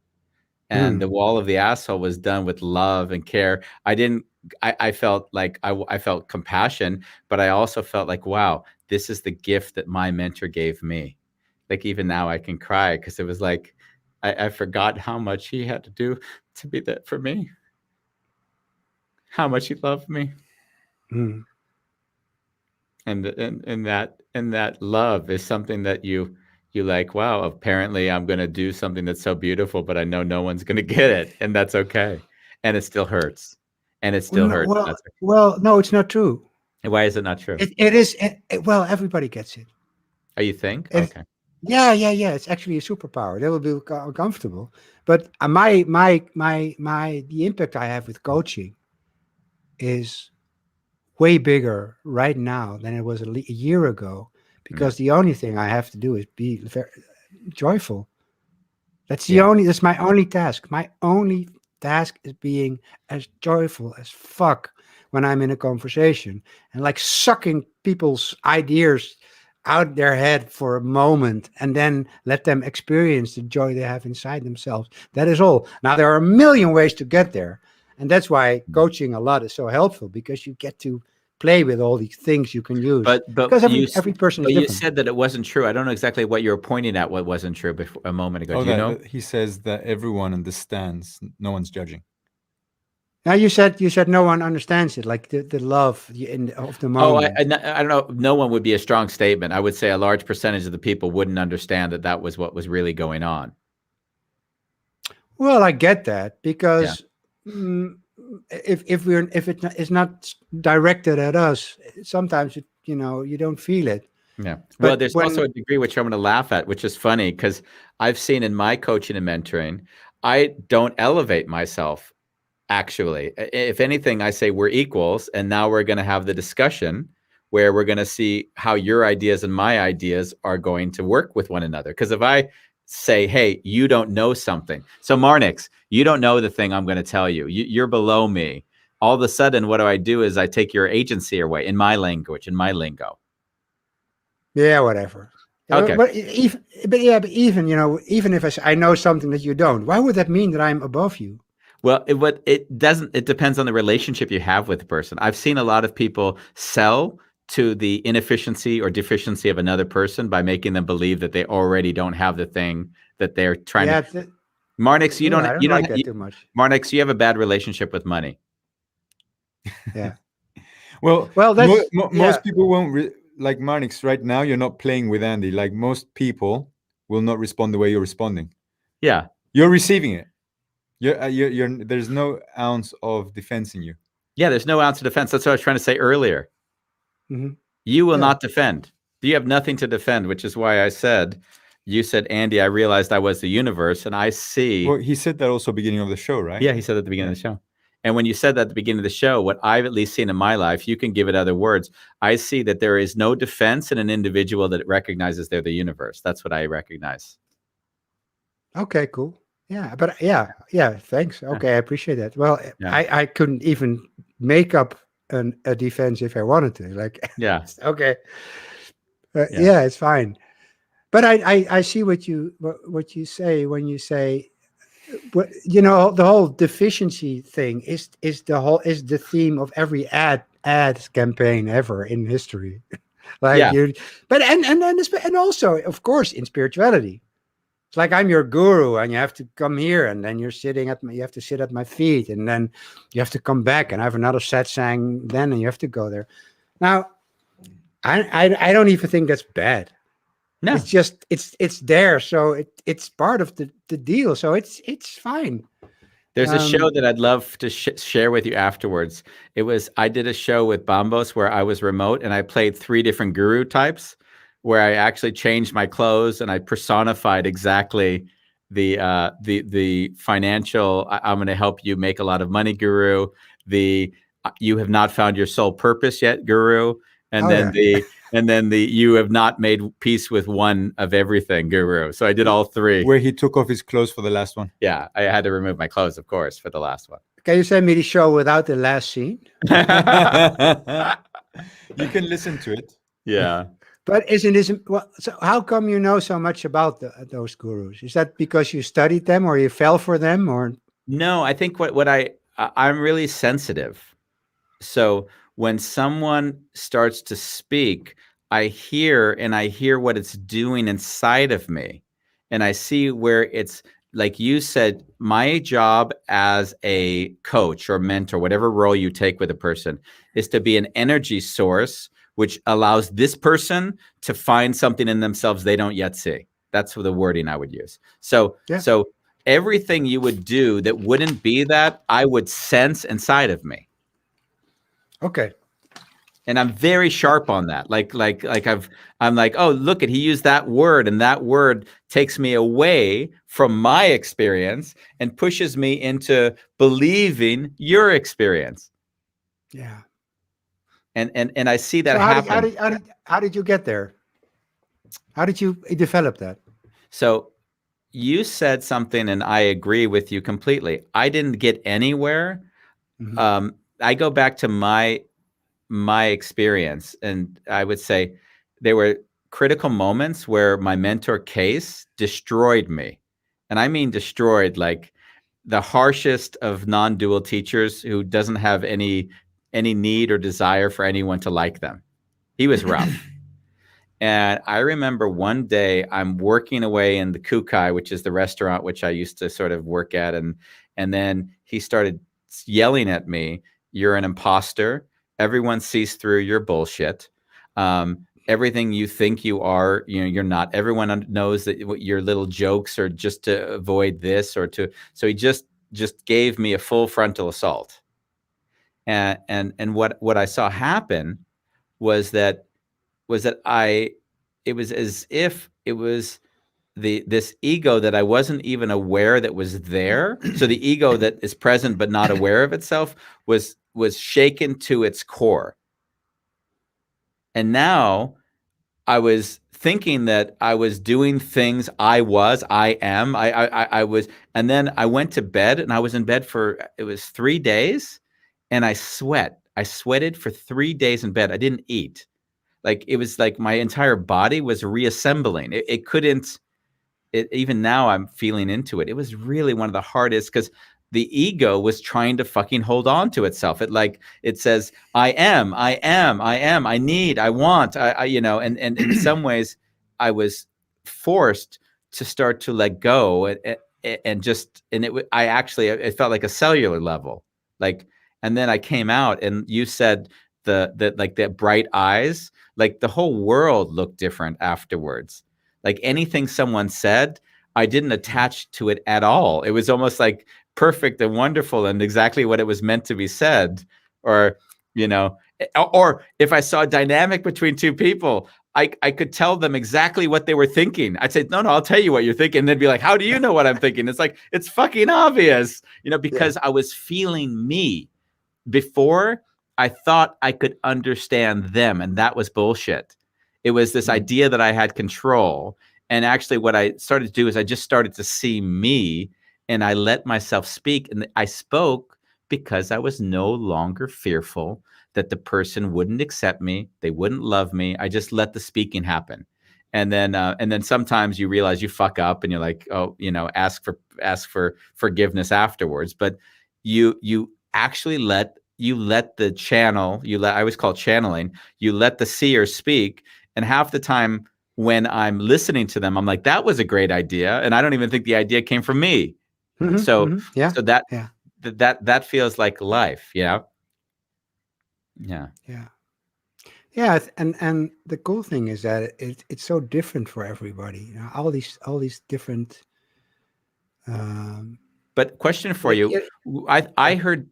And the wall of the asshole was done with love and care. I felt like I felt compassion, but I also felt like, wow, this is the gift that my mentor gave me. Like even now I can cry because it was like I forgot how much he had to do to be that for me. How much he loved me. Mm. And that love is something that you like, wow, apparently I'm going to do something that's so beautiful, but I know no one's going to get it, and that's okay. And it still hurts. And it still hurts. Well, That's okay. well, no, it's not true. Why is it not true? It is. Well, everybody gets it. Oh, you think? It, Okay. yeah, yeah, yeah. It's actually a superpower. They will be uncomfortable. But the impact I have with coaching is way bigger right now than it was a year ago. Because the only thing I have to do is be very joyful. That's my only task. My only task is being as joyful as fuck when I'm in a conversation and like sucking people's ideas out their head for a moment and then let them experience the joy they have inside themselves. That is all. Now, there are a million ways to get there. And that's why coaching a lot is so helpful, because you get to play with all these things you can use. But because every person is but you different. said that it wasn't true. I don't know exactly what you were pointing at. What wasn't true before, a moment ago? Oh, Do you know? he says that everyone understands. No one's judging. Now you said no one understands it, like the love of the moment. I don't know. No one would be a strong statement. I would say a large percentage of the people wouldn't understand that that was what was really going on. Well, I get that, because if it is not directed at us, sometimes you don't feel it. Yeah. But Well, there's also a degree which I'm going to laugh at, which is funny because I've seen in my coaching and mentoring, I don't elevate myself. Actually, if anything, I say we're equals, and now we're going to have the discussion where we're going to see how your ideas and my ideas are going to work with one another. Because if I say, hey, you don't know something. So Marnix, you don't know the thing I'm going to tell you. You're below me. All of a sudden, what do is I take your agency away in my language, in my lingo. Yeah, whatever. Okay. But even even if I know something that you don't, why would that mean that I'm above you? Well, it doesn't. It depends on the relationship you have with the person. I've seen a lot of people sell to the inefficiency or deficiency of another person by making them believe that they already don't have the thing that they're trying to. Marnix, you don't. I don't You don't like that too much. Marnix, you have a bad relationship with money. Yeah. Well, that's most people won't like Marnix. Right now, you're not playing with Andy. Like most people will not respond the way you're responding. Yeah, you're receiving it. You're there's no ounce of defense in you. Yeah, there's no ounce of defense. That's what I was trying to say earlier. Mm-hmm. You will not defend. You have nothing to defend, which is why I said, you said, Andy, I realized I was the universe, and I see. Well, he said that also beginning of the show, right? Yeah, he said at the beginning of the show. And when you said that at the beginning of the show, what I've at least seen in my life, you can give it other words. I see that there is no defense in an individual that recognizes they're the universe. That's what I recognize. Okay, cool. Yeah, but thanks. Okay, I appreciate that. Well, I couldn't even make up a defense if I wanted to. Like, okay, it's fine. But I see what you say when you say, the whole deficiency thing is the theme of every ad campaign ever in history. And also, of course, in spirituality. It's like I'm your guru, and you have to come here, and then you have to sit at my feet, and then you have to come back, and I have another satsang then, and you have to go there. Now, I don't even think that's bad. No, it's just it's there, so it's part of the deal, so it's fine. There's a show that I'd love to share with you afterwards. I did a show with Bambos where I was remote, and I played 3 different guru types, where I actually changed my clothes and I personified exactly the financial, I'm going to help you make a lot of money guru, the you have not found your soul purpose yet guru, and then the you have not made peace with one of everything guru. So I did all 3. Where he took off his clothes for the last one. Yeah, I had to remove my clothes, of course, for the last one. Can you send me the show without the last scene? You can listen to it. Yeah. But so how come you know so much about those gurus? Is that because you studied them, or you fell for them, or? No, I think I'm really sensitive. So when someone starts to speak, I hear what it's doing inside of me. And I see where it's, like you said, my job as a coach or mentor, whatever role you take with a person, is to be an energy source which allows this person to find something in themselves they don't yet see. That's the wording I would use. So everything you would do that wouldn't be that, I would sense inside of me. Okay. And I'm very sharp on that. I'm like, oh, look he used that word, and that word takes me away from my experience and pushes me into believing your experience. Yeah. And I see that So happen. How did you get there? How did you develop that? So you said something, and I agree with you completely. I didn't get anywhere. I go back to my experience, and I would say there were critical moments where my mentor Case destroyed me. And I mean destroyed, like the harshest of non-dual teachers who doesn't have any need or desire for anyone to like them. He was rough. And I remember one day I'm working away in the Kukai, which is the restaurant which I used to sort of work at, and then he started yelling at me, "You're an imposter. Everyone sees through your bullshit. Everything you think you are, you're not. Everyone knows that your little jokes are just to avoid this or to." So he just gave me a full frontal assault. And what I saw happen was that it was as if it was this ego that I wasn't even aware that was there. So the ego that is present but not aware of itself was shaken to its core. And now I was thinking that I was doing things I was, I was, and then I went to bed, and I was in bed for, it was 3 days, and I sweated for 3 days in bed. I didn't eat. Like, it was like my entire body was reassembling. It couldn't, even now I'm feeling into it. It was really one of the hardest, because the ego was trying to fucking hold on to itself. It says, I am, I need, I want, and in some ways I was forced to start to let go it felt like a cellular level. Like, and then I came out, and you said that bright eyes, like the whole world looked different afterwards. Like anything someone said, I didn't attach to it at all. It was almost like perfect and wonderful and exactly what it was meant to be said. Or if I saw a dynamic between two people, I could tell them exactly what they were thinking. I'd say, no, I'll tell you what you're thinking. And they'd be like, how do you know what I'm thinking? It's like, it's fucking obvious, because I was feeling me. Before, I thought I could understand them, and that was bullshit. It was this idea that I had control. And actually what I started to do is I just started to see me, and I let myself speak. And I spoke because I was no longer fearful that the person wouldn't accept me, they wouldn't love me. I just let the speaking happen. And then sometimes you realize you fuck up, and you're like, oh, ask for forgiveness afterwards. But you actually let the channel, I always call it channeling, you let the seer speak. And half the time when I'm listening to them, I'm like, that was a great idea. And I don't even think the idea came from me. So that feels like life. Yeah. And the cool thing is that it's so different for everybody. All these different. But question for you, I heard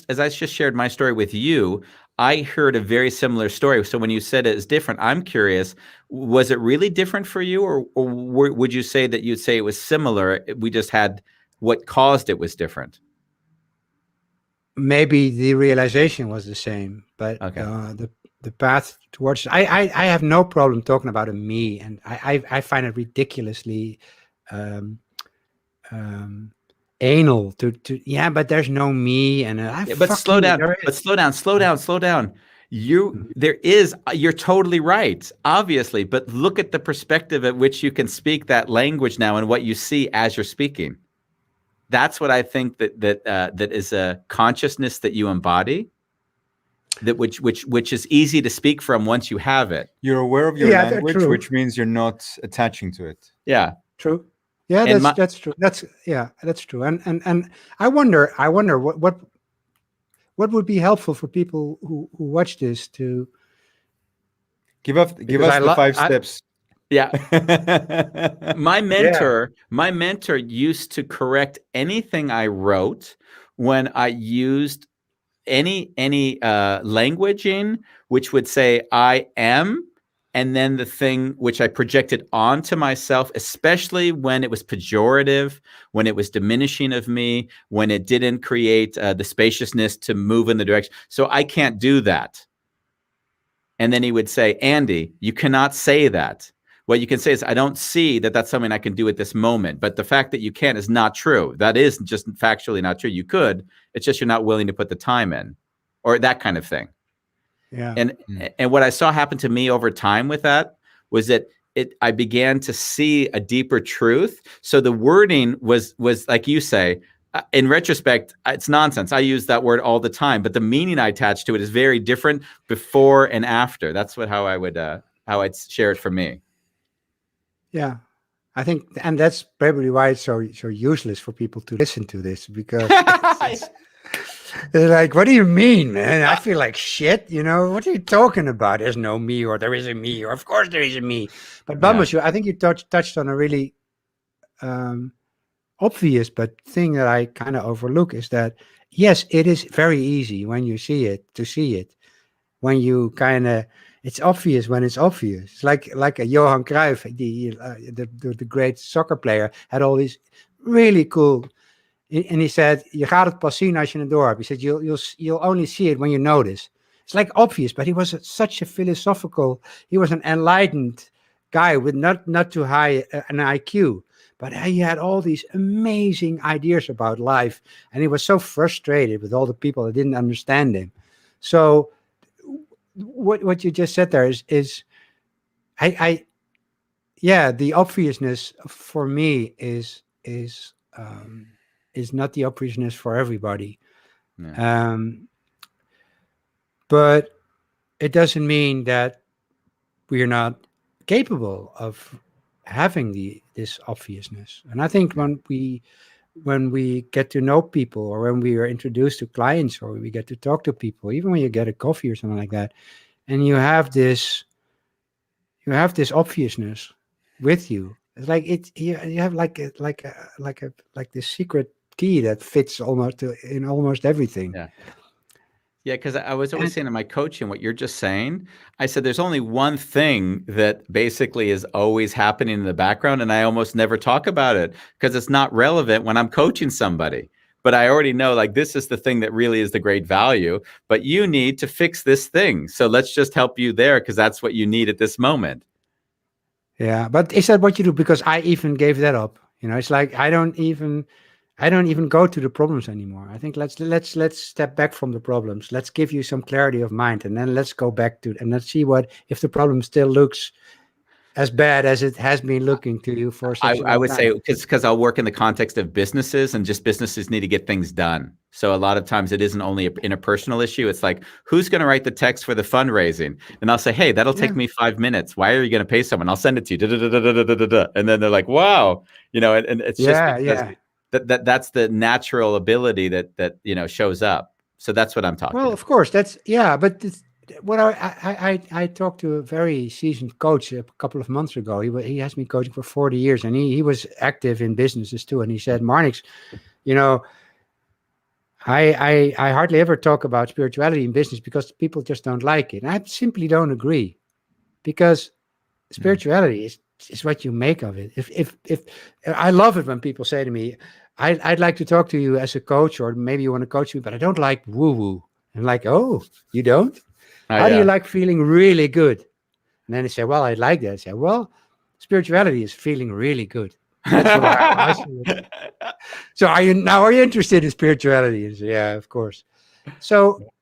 as I just shared my story with you, I heard a very similar story. So when you said it is different, I'm curious, was it really different for you, or would you say that you'd say it was similar? We just had what caused it was different. Maybe the realization was the same, but the path towards I have no problem talking about a me, and I find it ridiculously anal to but there's no me, and but slow down. You're totally right, obviously, but look at the perspective at which you can speak that language now and what you see as you're speaking. That's what I think that is a consciousness that you embody. that which is easy to speak from once you have it. You're aware of your Yeah, that's language, true. which means you're not attaching to it. Yeah. True. Yeah, And that's true. That's true. And I wonder what would be helpful for people who watch this to Give us the 5 steps. Yeah. My Yeah. mentor used to correct anything I wrote when I used any languaging, which would say I am, and then the thing which I projected onto myself, especially when it was pejorative, when it was diminishing of me, when it didn't create the spaciousness to move in the direction. So I can't do that. And then he would say, Andy, you cannot say that. What you can say is, I don't see that that's something I can do at this moment. But the fact that you can't is not true. That is just factually not true. You could. It's just you're not willing to put the time in, or that kind of thing. Yeah. And what I saw happen to me over time with that was that I began to see a deeper truth. So the wording was like you say, in retrospect, it's nonsense. I use that word all the time, but the meaning I attach to it is very different before and after. That's how I'd share it for me. Yeah. I think, and that's probably why it's so useless for people to listen to this, because they're like, what do you mean, man? I feel like shit, what are you talking about? There's no me, or there is a me, or of course there is a me. But Bambus, I think you touched on a really obvious but thing that I kind of overlook, is that yes, it is very easy when you see it to see it. When you it's obvious when it's obvious. It's like a Johan Cruyff, the great soccer player, had all these really cool. And he said, "Je gaat het pas zien als je het door hebt." He said, "You'll only see it when you notice." It's like obvious, but he was such a philosophical. He was an enlightened guy with not too high an IQ, but he had all these amazing ideas about life, and he was so frustrated with all the people that didn't understand him. So, what you just said there is the obviousness for me is not the obviousness for everybody. Yeah. But it doesn't mean that we are not capable of having this obviousness. And I think when we get to know people, or when we are introduced to clients, or we get to talk to people, even when you get a coffee or something like that, and you have this obviousness with you, it's like you have like this secret key that fits in almost everything. Yeah, because I was always saying in my coaching, what you're just saying, I said there's only one thing that basically is always happening in the background, and I almost never talk about it because it's not relevant when I'm coaching somebody. But I already know, like, this is the thing that really is the great value, but you need to fix this thing. So let's just help you there, because that's what you need at this moment. Yeah, but is that what you do? Because I even gave that up. It's like I don't even go to the problems anymore. I think let's step back from the problems. Let's give you some clarity of mind, and then let's go back to and let's see if the problem still looks as bad as it has been looking to you for such a long time. I would say because I'll work in the context of businesses, and just businesses need to get things done. So a lot of times it isn't only an interpersonal issue. It's like, who's going to write the text for the fundraising? And I'll say, hey, that'll take me 5 minutes. Why are you going to pay someone? I'll send it to you. And then they're like, wow, and it's just because that's the natural ability that shows up. So that's what I'm talking about. Well, of course, but what I talked to a very seasoned coach a couple of months ago. He has been coaching for 40 years, and he was active in businesses too. And he said, Marnix, I hardly ever talk about spirituality in business because people just don't like it. And I simply don't agree, because spirituality is what you make of it. If I love it when people say to me, I'd like to talk to you as a coach, or maybe you want to coach me, but I don't like woo-woo. I'm like, oh, you don't? How do you like feeling really good? And then they say, well, I like that. I say, well, spirituality is feeling really good. That's what I see it. So are you interested in spirituality? And say, yeah, of course. So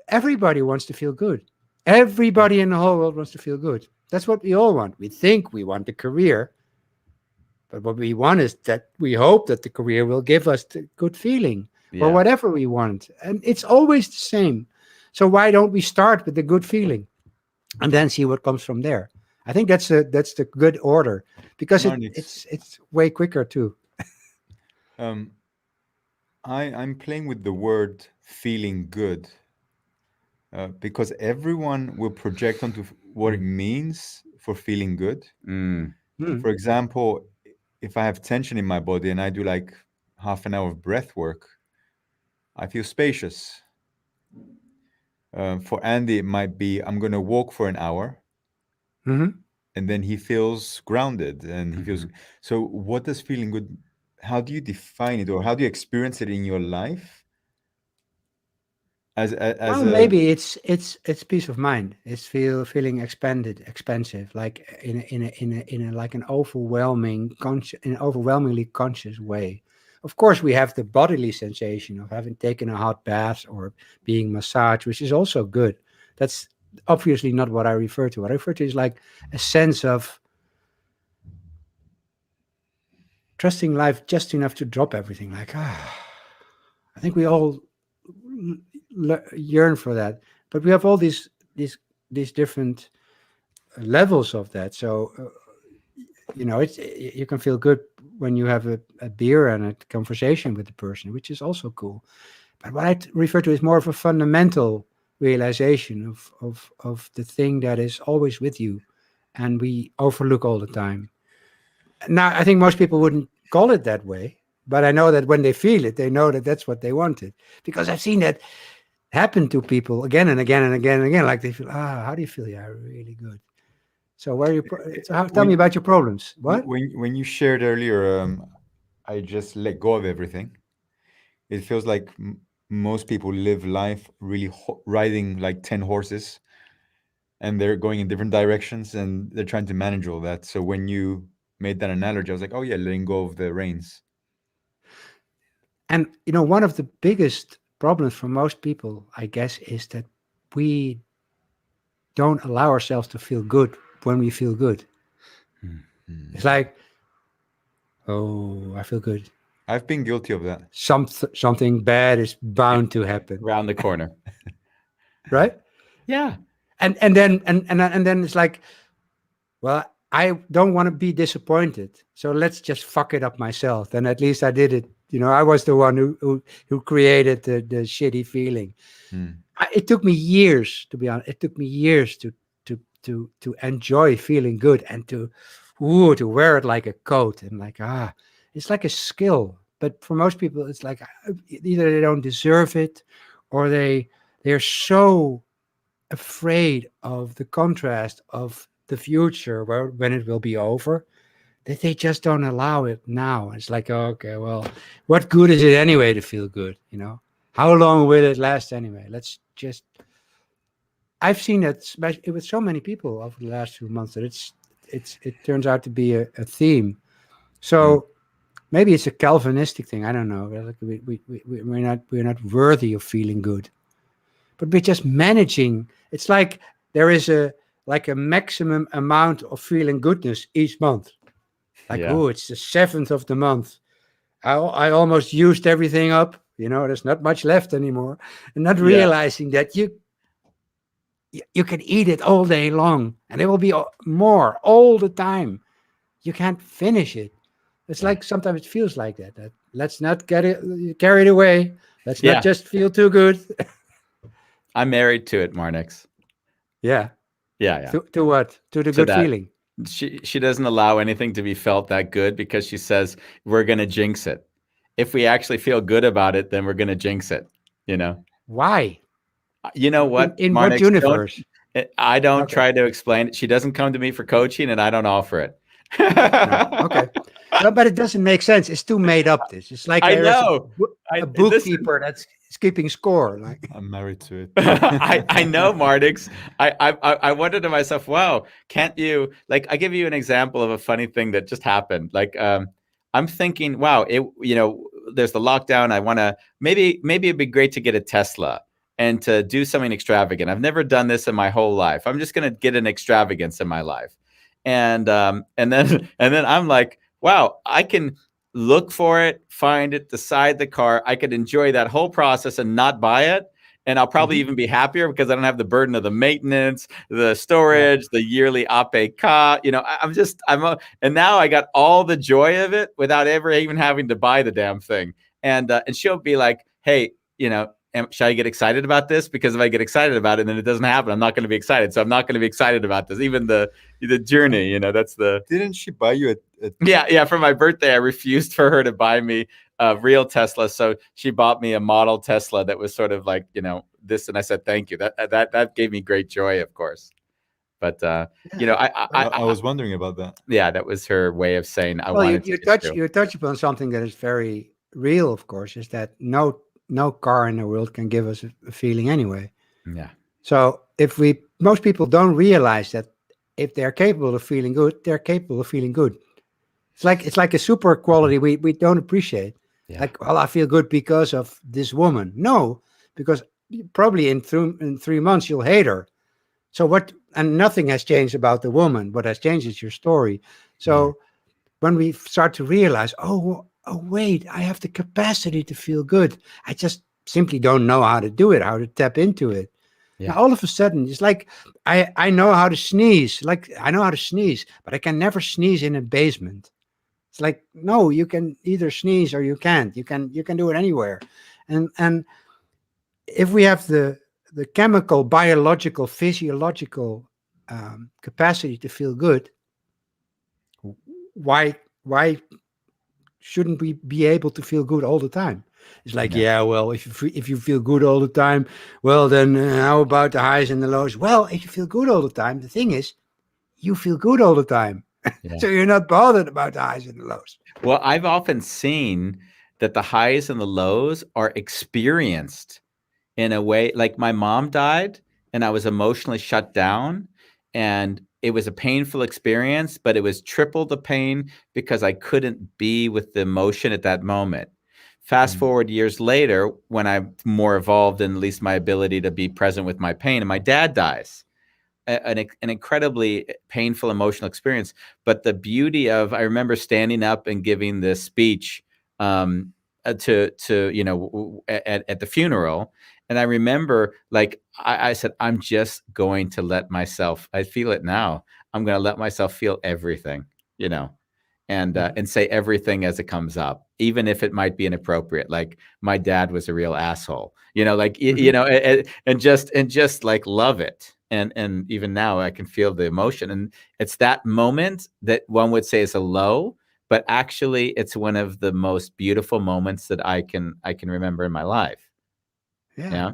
everybody wants to feel good. Everybody in the whole world wants to feel good. That's what we all want. We think we want a career, but what we want is that we hope that the career will give us the good feeling, or whatever we want. And it's always the same. So why don't we start with the good feeling and then see what comes from there? I think that's the good order, because Marnix, it's way quicker too. um, I'm playing with the word feeling good because everyone will project onto what it means for feeling good. Mm. Hmm. For example, if I have tension in my body and I do like half an hour of breath work, I feel spacious. For Andy, it might be I'm going to walk for an hour Hmm. and then he feels grounded and he feels. Mhm. So, what does feeling good? How do you define it, or how do you experience it in your life? As Well, a maybe it's peace of mind. It's feeling expanded, expansive, like in a like an overwhelmingly conscious way. Of course, we have the bodily sensation of having taken a hot bath or being massaged, which is also good. That's obviously not what I refer to. What I refer to is like a sense of trusting life just enough to drop everything. Like, I think we all yearn for that, but we have all these these different levels of that. So it's you can feel good when you have a beer and a conversation with the person, which is also cool. But what I refer to is more of a fundamental realization of the thing that is always with you and we overlook all the time. Now, I think most people wouldn't call it that way, but I know that when they feel it, they know that that's what they wanted, because I've seen that happen to people again and again and again and again. Like they feel, how do you feel? Yeah, really good. So where are you? So tell me when about your problems. What? when you shared earlier, I just let go of everything. It feels like most people live life really riding like 10 horses and they're going in different directions and they're trying to manage all that. So when you made that analogy, I was like, oh yeah, letting go of the reins. And one of the biggest problems for most people, I guess, is that we don't allow ourselves to feel good when we feel good. Hmm. It's like, oh, I feel good. I've been guilty of that. Something bad is Yeah. bound to happen, Around the corner. right? Yeah. And then it's like, well, I don't want to be disappointed, so let's just fuck it up myself. And at least I did it. I was the one who created the shitty feeling. Hmm. It took me years, to be honest. It took me years to enjoy feeling good and to wear it like a coat, and like, it's like a skill. But for most people, it's like either they don't deserve it, or they're so afraid of the contrast of the future, when it will be over, that they just don't allow it now. It's like, okay, well, what good is it anyway to feel good? How long will it last anyway? Let's just. I've seen that with so many people over the last few months that it turns out to be a theme. Hmm. So maybe it's a Calvinistic thing. I don't know. Like we're not worthy of feeling good, but we're just managing. It's like there is a maximum amount of feeling goodness each month. Like, Yeah. oh, it's the 7th of the month. I almost used everything up. There's not much left anymore, and not Yeah. realizing that you can eat it all day long, and there will be more all the time. You can't finish it. It's Yeah. like sometimes it feels like that. That let's not get it carried away. Let's not Yeah. just feel too good. I'm married to it, Marnix. Yeah. Yeah, yeah. To what? To the To good that. feeling. She doesn't allow anything to be felt that good because she says we're going to jinx it. If we actually feel good about it, then we're going to jinx it, you know. Why? You know what, In what Marnix, universe? I don't Okay. try to explain it. She doesn't come to me for coaching and I don't offer it. No. Okay. Well, but it doesn't make sense. It's too made up. It's like I there's know. a Listen, bookkeeper that's keeping score. Like, I'm married to it. I know, Marnix. I wondered to myself, wow, can't you, like, I give you an example of a funny thing that just happened. Like, I'm thinking, wow, there's the lockdown. I want to, maybe it'd be great to get a Tesla and to do something extravagant. I've never done this in my whole life. I'm just going to get an extravagance in my life. And then and then I'm like, wow, I can look for it, find it, decide the car. I could enjoy that whole process and not buy it. And I'll probably even be happier because I don't have the burden of the maintenance, the storage, the yearly APK. And now I got all the joy of it without ever even having to buy the damn thing. And she'll be like, hey, should I get excited about this? Because if I get excited about it, then it doesn't happen. I'm not going to be excited. So I'm not going to be excited about this. Even the journey, that's the. Didn't she buy you a Yeah. For my birthday, I refused for her to buy me a real Tesla. So she bought me a model Tesla that was sort of like, this. And I said, thank you. That gave me great joy, of course. But, I was wondering about that. Yeah, that was her way of saying I wanted you to. You touch upon something that is very real, of course, is that no car in the world can give us a feeling anyway. Yeah. So most people don't realize that if they're capable of feeling good, they're capable of feeling good. It's like a super quality we don't appreciate. Yeah. Like, well, I feel good because of this woman. No, because probably in 3 months you'll hate her. So and nothing has changed about the woman. What has changed is your story. So when we start to realize, oh wait, I have the capacity to feel good. I just simply don't know how to do it, how to tap into it. Yeah. Now, all of a sudden, it's like I know how to sneeze. Like I know how to sneeze, but I can never sneeze in a basement. It's like, no, you can either sneeze or you can't. You can do it anywhere. And if we have the chemical, biological, physiological capacity to feel good, why shouldn't we be able to feel good all the time? It's like, well, if you feel good all the time, well, then how about the highs and the lows? Well, if you feel good all the time, the thing is, you feel good all the time. Yeah. So you're not bothered about the highs and the lows. Well, I've often seen that the highs and the lows are experienced in a way, like my mom died and I was emotionally shut down, and it was a painful experience, but it was triple the pain because I couldn't be with the emotion at that moment. Fast forward years later, when I'm more evolved in at least my ability to be present with my pain, and my dad dies. An incredibly painful emotional experience. But the beauty of, I remember standing up and giving this speech to at the funeral. And I remember, like, I said, I'm just going to let myself, I feel it now. I'm going to let myself feel everything, and say everything as it comes up, even if it might be inappropriate. Like, my dad was a real asshole, and just like love it. And even now I can feel the emotion, and it's that moment that one would say is a low, but actually it's one of the most beautiful moments that I can remember in my life. Yeah.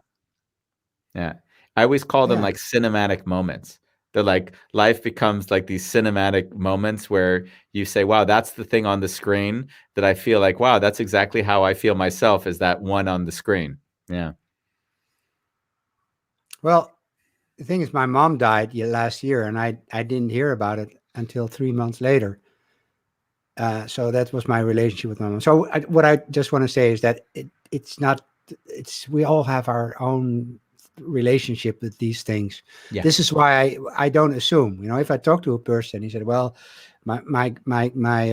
I always call them like cinematic moments. They're like, life becomes like these cinematic moments where you say, wow, that's the thing on the screen that I feel like, wow, that's exactly how I feel myself, is that one on the screen. Yeah. Well, the thing is, my mom died last year, and I didn't hear about it until 3 months later. So that was my relationship with my mom. So what I just want to say is that we all have our own relationship with these things. Yeah. This is why I don't assume. If I talk to a person, he said, well, my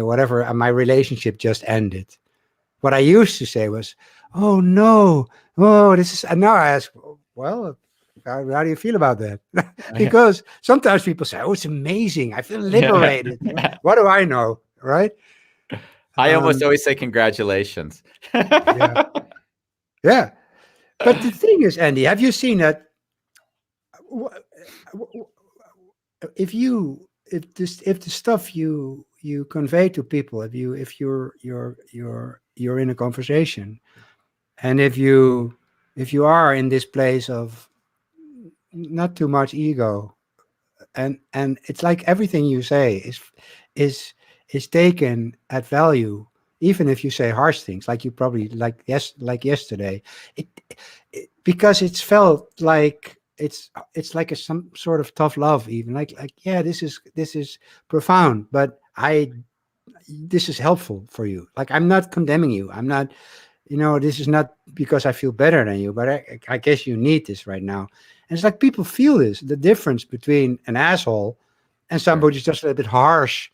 whatever, my relationship just ended. What I used to say was, oh no, this is, and now I ask, well, how do you feel about that? Because sometimes people say, oh, it's amazing, I feel liberated. What do I know, right? I almost always say congratulations. Yeah. But the thing is, Andy, have you seen that? If the stuff you convey to people, if you're in a conversation, and if you are in this place of not too much ego, and it's like everything you say is taken at value, even if you say harsh things, like you probably like yesterday, because it's felt like it's like some sort of tough love, even like yeah, this is profound, but this is helpful for you. Like, I'm not condemning you. I'm not, this is not because I feel better than you, but I guess you need this right now. And it's like people feel this, the difference between an asshole and somebody who's just a little bit harsh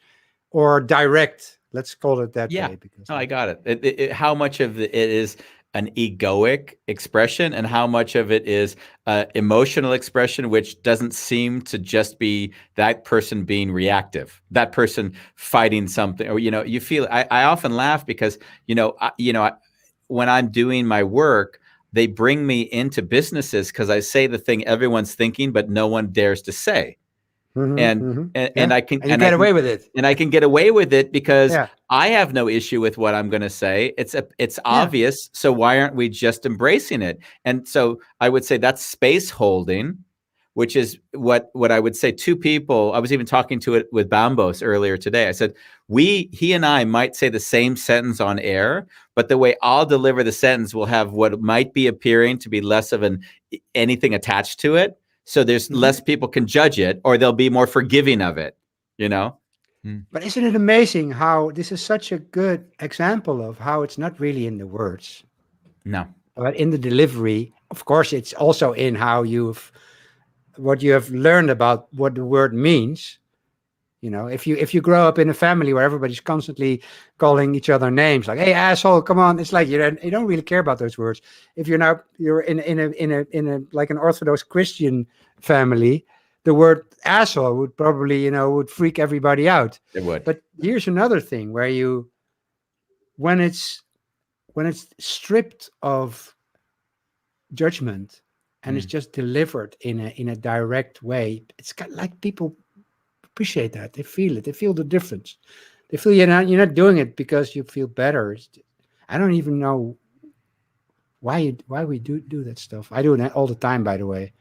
or direct. Let's call it that way. Because I got it. How much of it is an egoic expression and how much of it is emotional expression, which doesn't seem to just be that person being reactive, that person fighting something, or you feel. I often laugh because when I'm doing my work, they bring me into businesses because I say the thing everyone's thinking, but no one dares to say. And and Yeah. I can And you get away with it. and I can get away with it because Yeah. I have no issue with what I'm going to say. It's Yeah. obvious. So why aren't we just embracing it? And so I would say that's space holding, which is what I would say to people. I was even talking to it with Bambos earlier today. I said, he and I might say the same sentence on air, but the way I'll deliver the sentence will have what might be appearing to be less of anything attached to it. So there's less people can judge it, or they'll be more forgiving of it, But isn't it amazing how this is such a good example of how it's not really in the words, No. but in the delivery? Of course, it's also in what you have learned about what the word means. If you grow up in a family where everybody's constantly calling each other names, like "Hey, asshole, come on," it's like you don't really care about those words. If you're in a like an Orthodox Christian family, the word asshole would probably would freak everybody out. It would. But here's another thing where when it's stripped of judgment and it's just delivered in a direct way, it's got like people appreciate that. They feel it. They feel the difference. They feel you're not doing it because you feel better. I don't even know why we do that stuff. I do it all the time, by the way.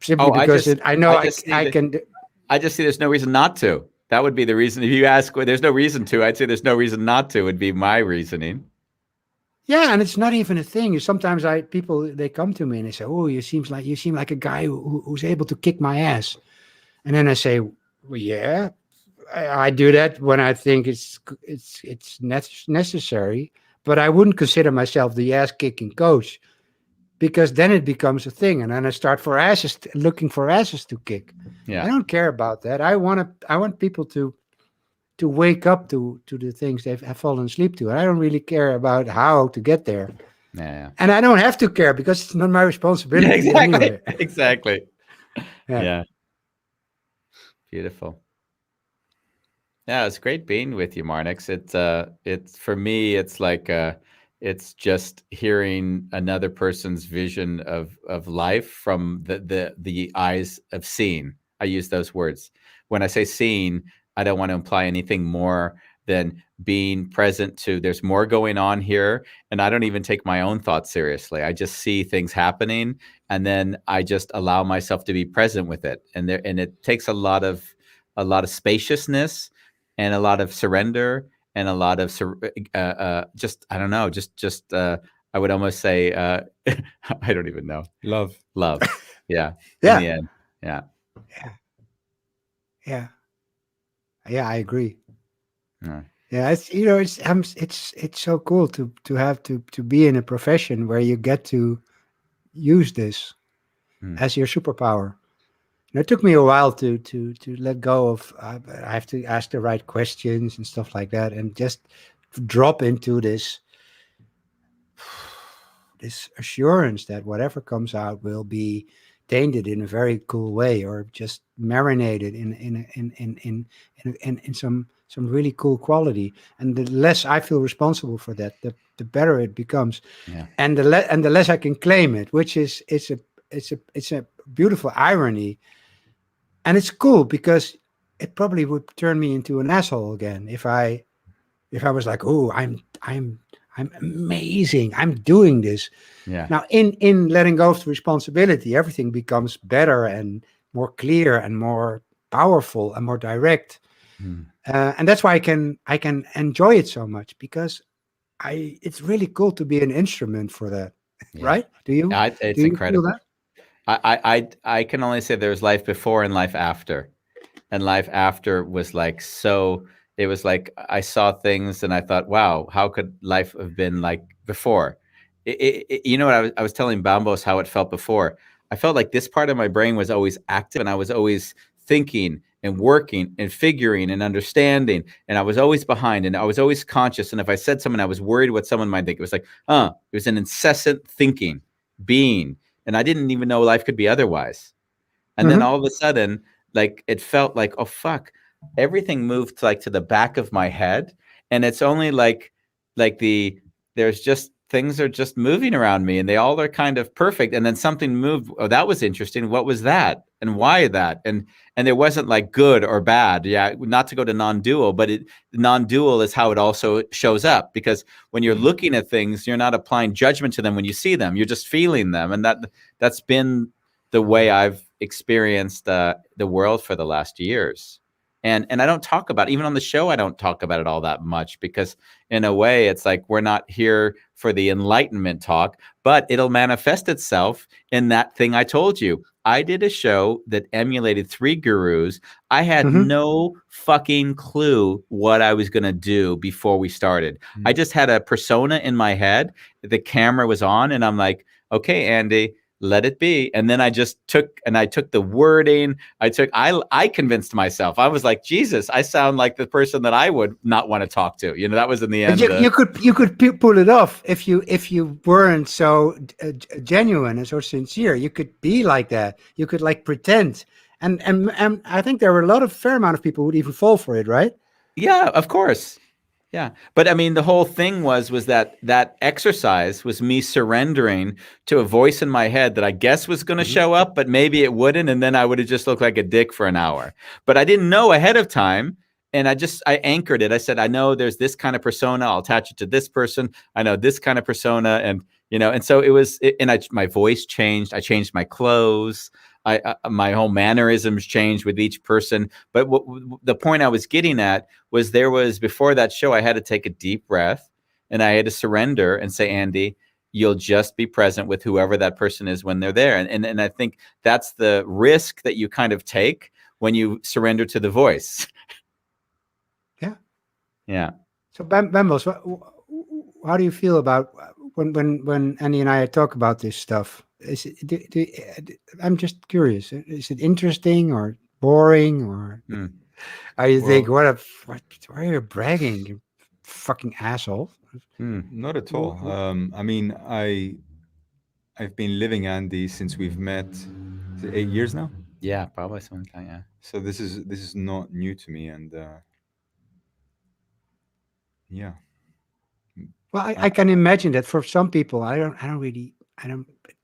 Simply because I know I can. I just see there's no reason not to. That would be the reason. If you ask, well, there's no reason to, I'd say there's no reason not to would be my reasoning. Yeah, and it's not even a thing. Sometimes people they come to me and they say, "Oh, you seem like a guy who's able to kick my ass." And then I say, "Well, yeah, I do that when I think it's necessary, but I wouldn't consider myself the ass kicking coach because then it becomes a thing, and then I start looking for asses to kick. Yeah. I don't care about that. I want people to wake up to the things they have fallen asleep to, and I don't really care about how to get there. Yeah. And I don't have to care because it's not my responsibility. Yeah, exactly. Anyway. Exactly. Yeah. Beautiful. Yeah, it's great being with you, Marnix. It's for me, it's like it's just hearing another person's vision of life from the eyes of seeing. I use those words. When I say seeing, I don't want to imply anything more than being present to there's more going on here, and I don't even take my own thoughts seriously. I just see things happening, and then I just allow myself to be present with it. And it takes a lot of spaciousness and a lot of surrender and a lot of just I don't know, just I would almost say I don't even know. Love. Yeah. Yeah. In the end. Yeah. Yeah, I agree. Yeah. Yeah, it's so cool to have to be in a profession where you get to use this as your superpower. And it took me a while to let go of. I have to ask the right questions and stuff like that, and just drop into this assurance that whatever comes out will be tainted in a very cool way, or just marinated in some really cool quality. And the less I feel responsible for that, the better it becomes. Yeah. And the less I can claim it, which is it's a beautiful irony. And it's cool because it probably would turn me into an asshole again if I was like, "Oh, I'm amazing. I'm doing this." Yeah. Now, in letting go of the responsibility, everything becomes better and more clear and more powerful and more direct. And that's why I can enjoy it so much, because it's really cool to be an instrument for that. Yeah. Right? It's incredible. Feel that? I can only say there's life before and life after. And life after was like, so it was like I saw things and I thought, wow, how could life have been like before? You know what I was telling Bambos how it felt before. I felt like this part of my brain was always active and I was always thinking and working and figuring and understanding. And I was always behind and I was always conscious. And if I said something, I was worried what someone might think. It was like, it was an incessant thinking, being. And I didn't even know life could be otherwise. And then all of a sudden, like, it felt like, oh, fuck, everything moved to the back of my head. And it's only there's just things are just moving around me and they all are kind of perfect. And then something moved. Oh, that was interesting. What was that? And why that? And there wasn't like good or bad. Yeah. Not to go to non-dual, but non-dual is how it also shows up, because when you're looking at things, you're not applying judgment to them when you see them. You're just feeling them. And that's been the way I've experienced the world for the last years. And I don't talk about, even on the show, I don't talk about it all that much, because in a way it's like we're not here for the enlightenment talk, but it'll manifest itself in that thing I told you. I did a show that emulated 3 gurus. I had no fucking clue what I was going to do before we started. I just had a persona in my head. The camera was on and I'm like, okay, Andy, let it be. And then I just took the wording. I convinced myself. I was like, Jesus, I sound like the person that I would not want to talk to. That was in the end. You could pull it off if you weren't so genuine and so sincere. You could be like that. You could like pretend. And I think there were a fair amount of people who would even fall for it, right? Yeah, of course. Yeah. But I mean, the whole thing was that exercise was me surrendering to a voice in my head that I guess was going to show up, but maybe it wouldn't. And then I would have just looked like a dick for an hour. But I didn't know ahead of time. And I anchored it. I said, I know there's this kind of persona. I'll attach it to this person. I know this kind of persona. And so it was, my voice changed. I changed my clothes. My whole mannerisms changed with each person. But the point I was getting at was before that show, I had to take a deep breath and I had to surrender and say, Andy, you'll just be present with whoever that person is when they're there. And I think that's the risk that you kind of take when you surrender to the voice. Yeah. Yeah. So Bambos, how do you feel about when Andy and I talk about this stuff? I'm just curious. Is it interesting or boring, or you think why are you bragging, you fucking asshole? Not at all. I mean, I've been living Andy since we've met. Is it 8 years now? Yeah, probably something like that. Yeah. So this is not new to me, and yeah. Well, I can imagine that for some people, it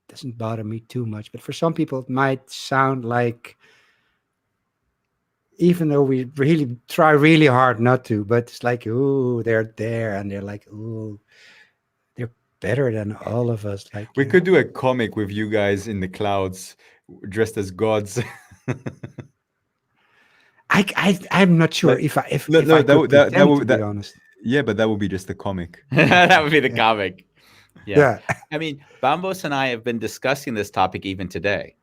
doesn't bother me too much, but for some people it might sound like, even though we really try really hard not to, but it's like, ooh, they're there and they're like, ooh, they're better than all of us. Like, we could do a comic with you guys in the clouds dressed as gods. I'm not sure if I could pretend, to be honest. Yeah, but that would be just a comic. That would be the comic. Yeah. I mean, Bambos and I have been discussing this topic even today.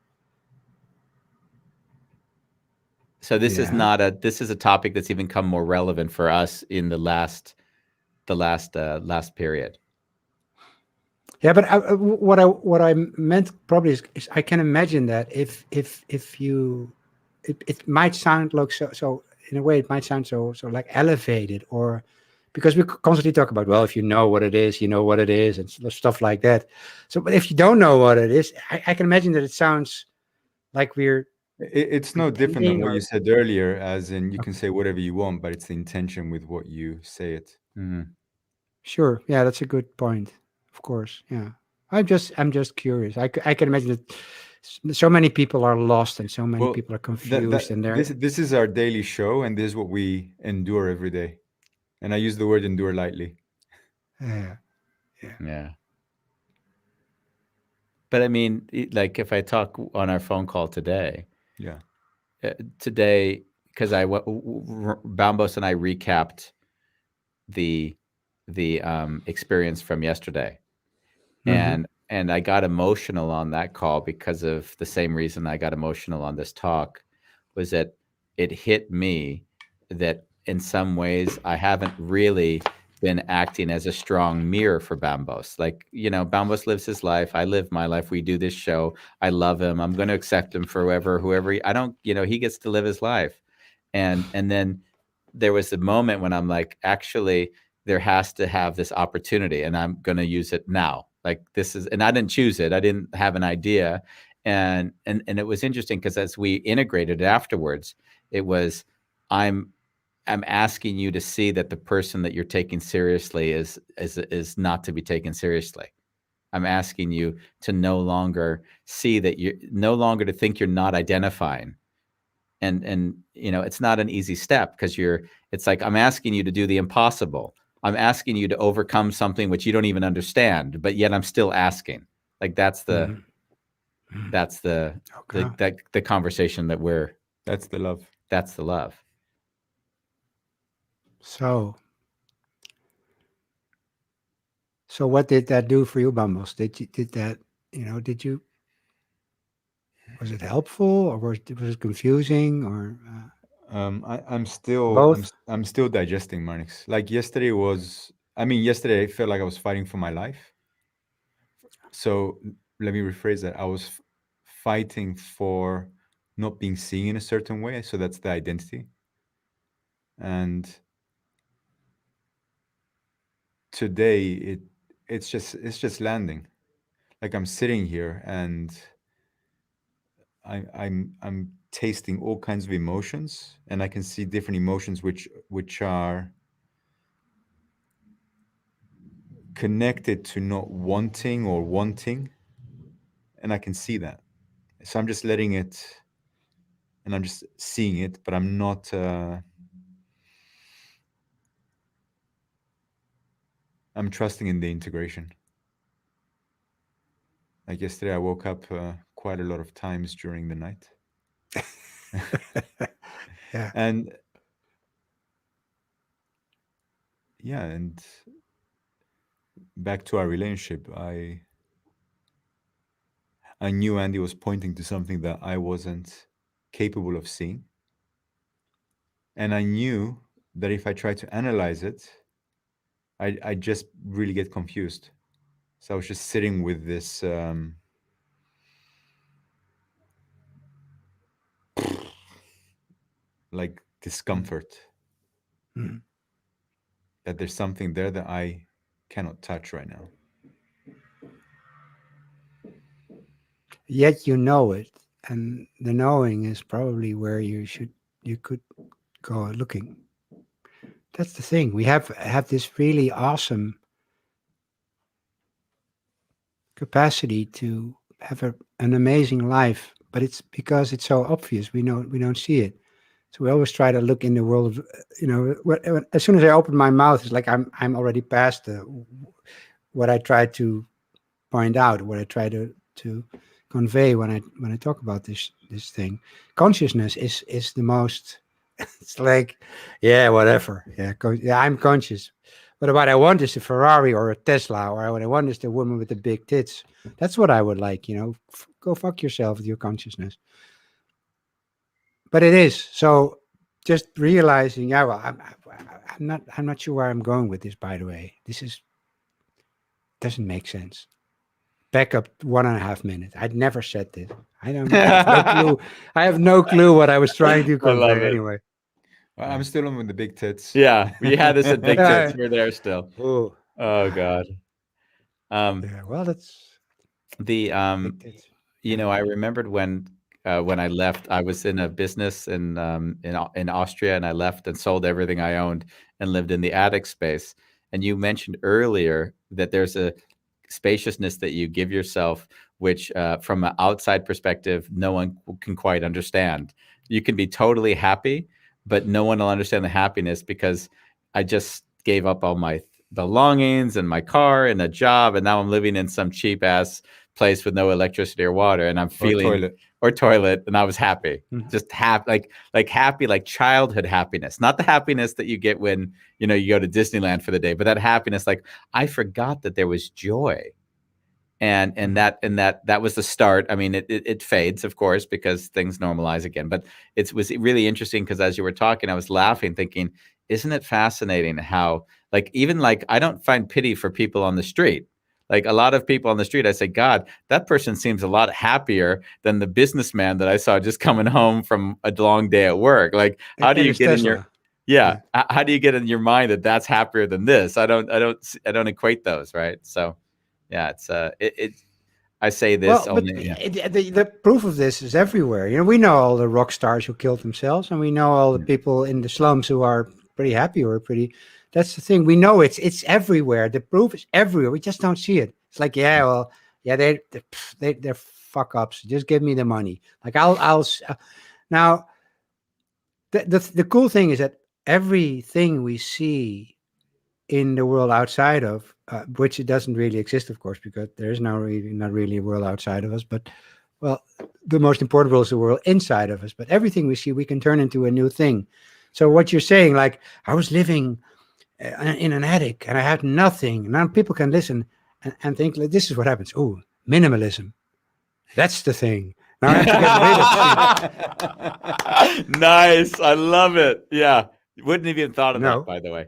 So this is a topic that's even come more relevant for us in the last period. Yeah, but what I meant probably is I can imagine that if it might sound like so in a way it might sound so like elevated, or because we constantly talk about, well, if you know what it is, you know what it is, and stuff like that. So, but if you don't know what it is, I can imagine that it sounds like it's no different than what you said earlier, as in you can say whatever you want, but it's the intention with what you say it. Sure. Yeah, that's a good point. Of course. Yeah. I'm just curious. I can imagine that so many people are lost and so many people are confused. This is our daily show, and this is what we endure every day. And I use the word endure lightly. Yeah. But I mean, like if I talk on our phone call today, because Bambos and I recapped the experience from yesterday, and I got emotional on that call because of the same reason I got emotional on this talk, was that it hit me that in some ways I haven't really been acting as a strong mirror for Bambos. Like, Bambos lives his life. I live my life. We do this show. I love him. I'm going to accept him for whoever he gets to live his life. And then there was a moment when I'm like, actually, there has to have this opportunity, and I'm going to use it now. Like this is, and I didn't choose it. I didn't have an idea. And it was interesting because as we integrated it afterwards, it was, I'm asking you to see that the person that you're taking seriously is not to be taken seriously. I'm asking you to no longer see that you're no longer to think you're not identifying. And it's not an easy step because it's like, I'm asking you to do the impossible. I'm asking you to overcome something which you don't even understand, but yet I'm still asking. Like that's the Okay. the conversation that That's the love. that's the love. So what did that do for you, Bumbles? Was it helpful, or was it confusing, or both? I'm still digesting, Marnix. Like yesterday was, I mean, yesterday I felt like I was fighting for my life. So let me rephrase that. I was fighting for not being seen in a certain way. So that's the identity. And today it's just landing. Like I'm sitting here and I'm tasting all kinds of emotions, and I can see different emotions which are connected to not wanting or wanting, and I can see that. So I'm just letting it, and I'm just seeing it, but I'm not. I'm trusting in the integration. Like yesterday, I woke up quite a lot of times during the night. Yeah. And yeah, and back to our relationship, I knew Andy was pointing to something that I wasn't capable of seeing. And I knew that if I tried to analyze it, I just really get confused. So I was just sitting with this like discomfort Mm. that there's something there that I cannot touch right now. Yet you know it, and the knowing is probably where you could go looking. That's the thing. We have this really awesome capacity to have an amazing life, but it's because it's so obvious. We don't see it. So we always try to look in the world of, as soon as I open my mouth, it's like I'm already past what I try to point out, what I try to convey when I talk about this thing. Consciousness is the most. It's like, yeah, whatever. Yeah, yeah, I'm conscious. But what I want is a Ferrari or a Tesla, or what I want is the woman with the big tits. That's what I would like. Go fuck yourself with your consciousness. But it is so. Just realizing, yeah. Well, I'm not sure where I'm going with this. By the way, doesn't make sense. Back up 1.5 minutes. I'd never said this. I have no clue. I have no clue what I was trying to I love convey. it. Anyway, I'm still on with the big tits. Yeah, we had this at Big Yeah. Tits. We're there still. Oh, Oh God. yeah. Well, that's The big tits. I remembered when I left, I was in a business in Austria, and I left and sold everything I owned and lived in the attic space. And you mentioned earlier that there's a spaciousness that you give yourself, which from an outside perspective, no one can quite understand. You can be totally happy, but no one will understand the happiness because I just gave up all my belongings and my car and a job, and now I'm living in some cheap ass place with no electricity or water, and I'm feeling or toilet, and I was happy, just happy, like happy, like childhood happiness, not the happiness that you get when you go to Disneyland for the day, but that happiness, like I forgot that there was joy, and that was the start. I mean, it fades, of course, because things normalize again, but it was really interesting because as you were talking, I was laughing, thinking, isn't it fascinating how even I don't find pity for people on the street. Like a lot of people on the street, I say, God, that person seems a lot happier than the businessman that I saw just coming home from a long day at work. Like, how do And you it's get in your Tesla. yeah? How do you get in your mind that that's happier than this? I don't equate those, right? So, yeah, it's I say this Well, but only. Yeah. the proof of this is everywhere. You know, we know all the rock stars who killed themselves, and we know all the people in the slums who are pretty happy or pretty. That's the thing. We know it's everywhere. The proof is everywhere. We just don't see it. It's like, yeah, well, yeah, they're fuck ups. Just give me the money. Like now. The cool thing is that everything we see in the world outside of, which it doesn't really exist, of course, because there is not really a world outside of us. But well, the most important world is the world inside of us. But everything we see, we can turn into a new thing. So what you're saying, like I was living in an attic and I had nothing. Now people can listen and think, like, this is what happens. Oh, minimalism. That's the thing. Now I have to get rid of shit. Nice. I love it. Yeah. Wouldn't have even thought of No. that, by the way.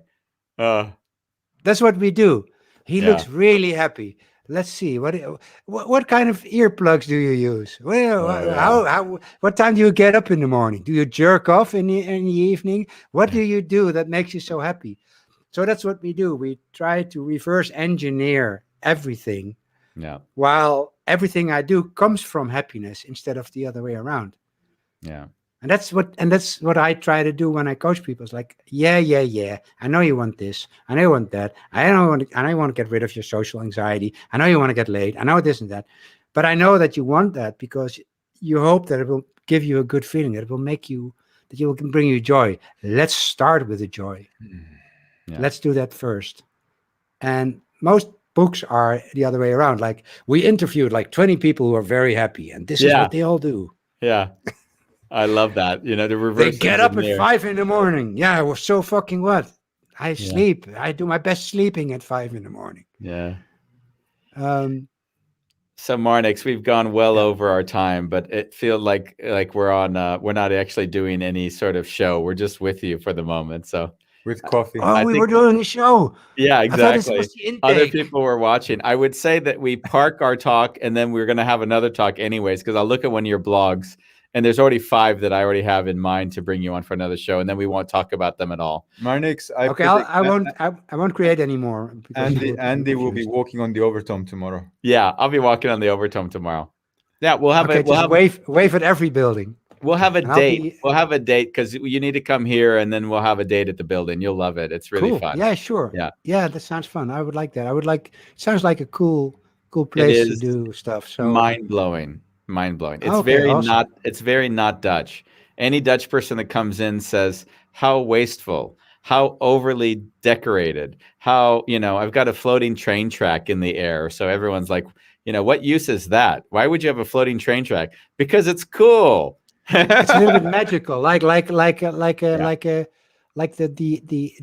That's what we do. He Yeah. looks really happy. Let's see what kind of earplugs do you use? Well, what time do you get up in the morning? Do you jerk off in the evening? What do you do that makes you so happy? So that's what we do. We try to reverse engineer everything. Yeah. While everything I do comes from happiness instead of the other way around. Yeah. And that's what I try to do when I coach people. It's like, yeah. I know you want this. I know you want that. I know you want to get rid of your social anxiety. I know you want to get laid. I know this and that. But I know that you want that because you hope that it will give you a good feeling, that it will make you, that it will bring you joy. Let's start with the joy. Yeah. Let's do that first. And most books are the other way around. Like we interviewed like 20 people who are very happy, and this is what they all do. Yeah. I love that. You know, the reverse. They get up at 5 a.m. Yeah, well, so fucking what? I sleep. I do my best sleeping at 5 a.m. Yeah. So Marnix, we've gone well over our time, but it feels like we're on. We're not actually doing any sort of show. We're just with you for the moment. So with coffee. Oh, we were doing a show. Yeah, I thought this exactly. was the intake. Other people were watching. I would say that we park our talk and then we're going to have another talk anyways, because I'll look at one of your blogs and there's already 5 that I already have in mind to bring you on for another show, and then we won't talk about them at all. Marnix, I won't create any more. Andy will be walking on the overtone tomorrow. Yeah, I'll be walking on the overtone tomorrow. Yeah, we'll have wave at every building. We'll have a date. We'll have a date because you need to come here, and then we'll have a date at the building. You'll love it. It's really fun. Yeah, sure. Yeah, that sounds fun. I would like that. It sounds like a cool place to do stuff. So mind blowing. It's very not Dutch. Any Dutch person that comes in says how wasteful, how overly decorated, how, I've got a floating train track in the air. So everyone's like, what use is that? Why would you have a floating train track? Because it's cool. It's a little bit magical, like the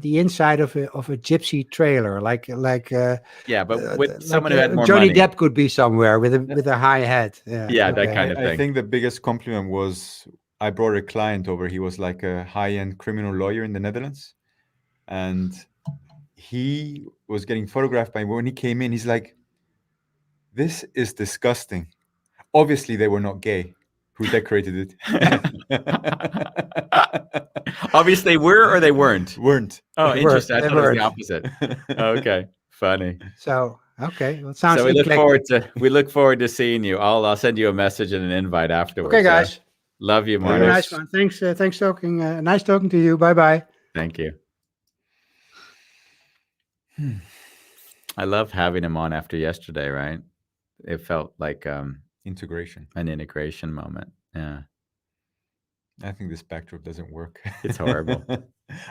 inside of a gypsy trailer, but with someone who had more Johnny money. Depp could be somewhere with a high hat. That kind of thing. I think the biggest compliment was I brought a client over. He was like a high-end criminal lawyer in the Netherlands, and he was getting photographed by. When he came in, he's like, "This is disgusting." Obviously, they were not gay. Who decorated it? Obviously, they were or they weren't? Weren't. Oh, interesting. I thought it was the opposite. Okay, funny. So, okay. Well, it sounds so we look forward to seeing you. I'll send you a message and an invite afterwards. Okay, guys. Love you, Marnix. Nice one. Thanks talking. Nice talking to you. Bye-bye. Thank you. I love having him on after yesterday, right? It felt like an integration moment. Yeah. I think this backdrop doesn't work. It's horrible.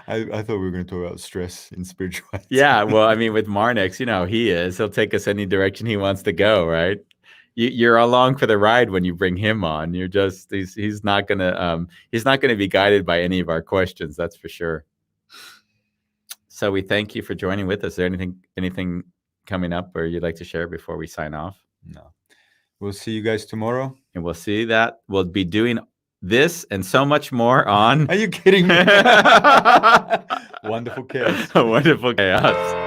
I thought we were going to talk about stress in spirituality. Yeah, well, I mean, with Marnix, he'll take us any direction he wants to go, right? You're along for the ride when you bring him on. You're just he's not gonna be guided by any of our questions, that's for sure. So we thank you for joining with us. Is there anything coming up or you'd like to share before we sign off? No. We'll see you guys tomorrow. And we'll see that. We'll be doing this and so much more on... Are you kidding me? Wonderful chaos. Wonderful chaos.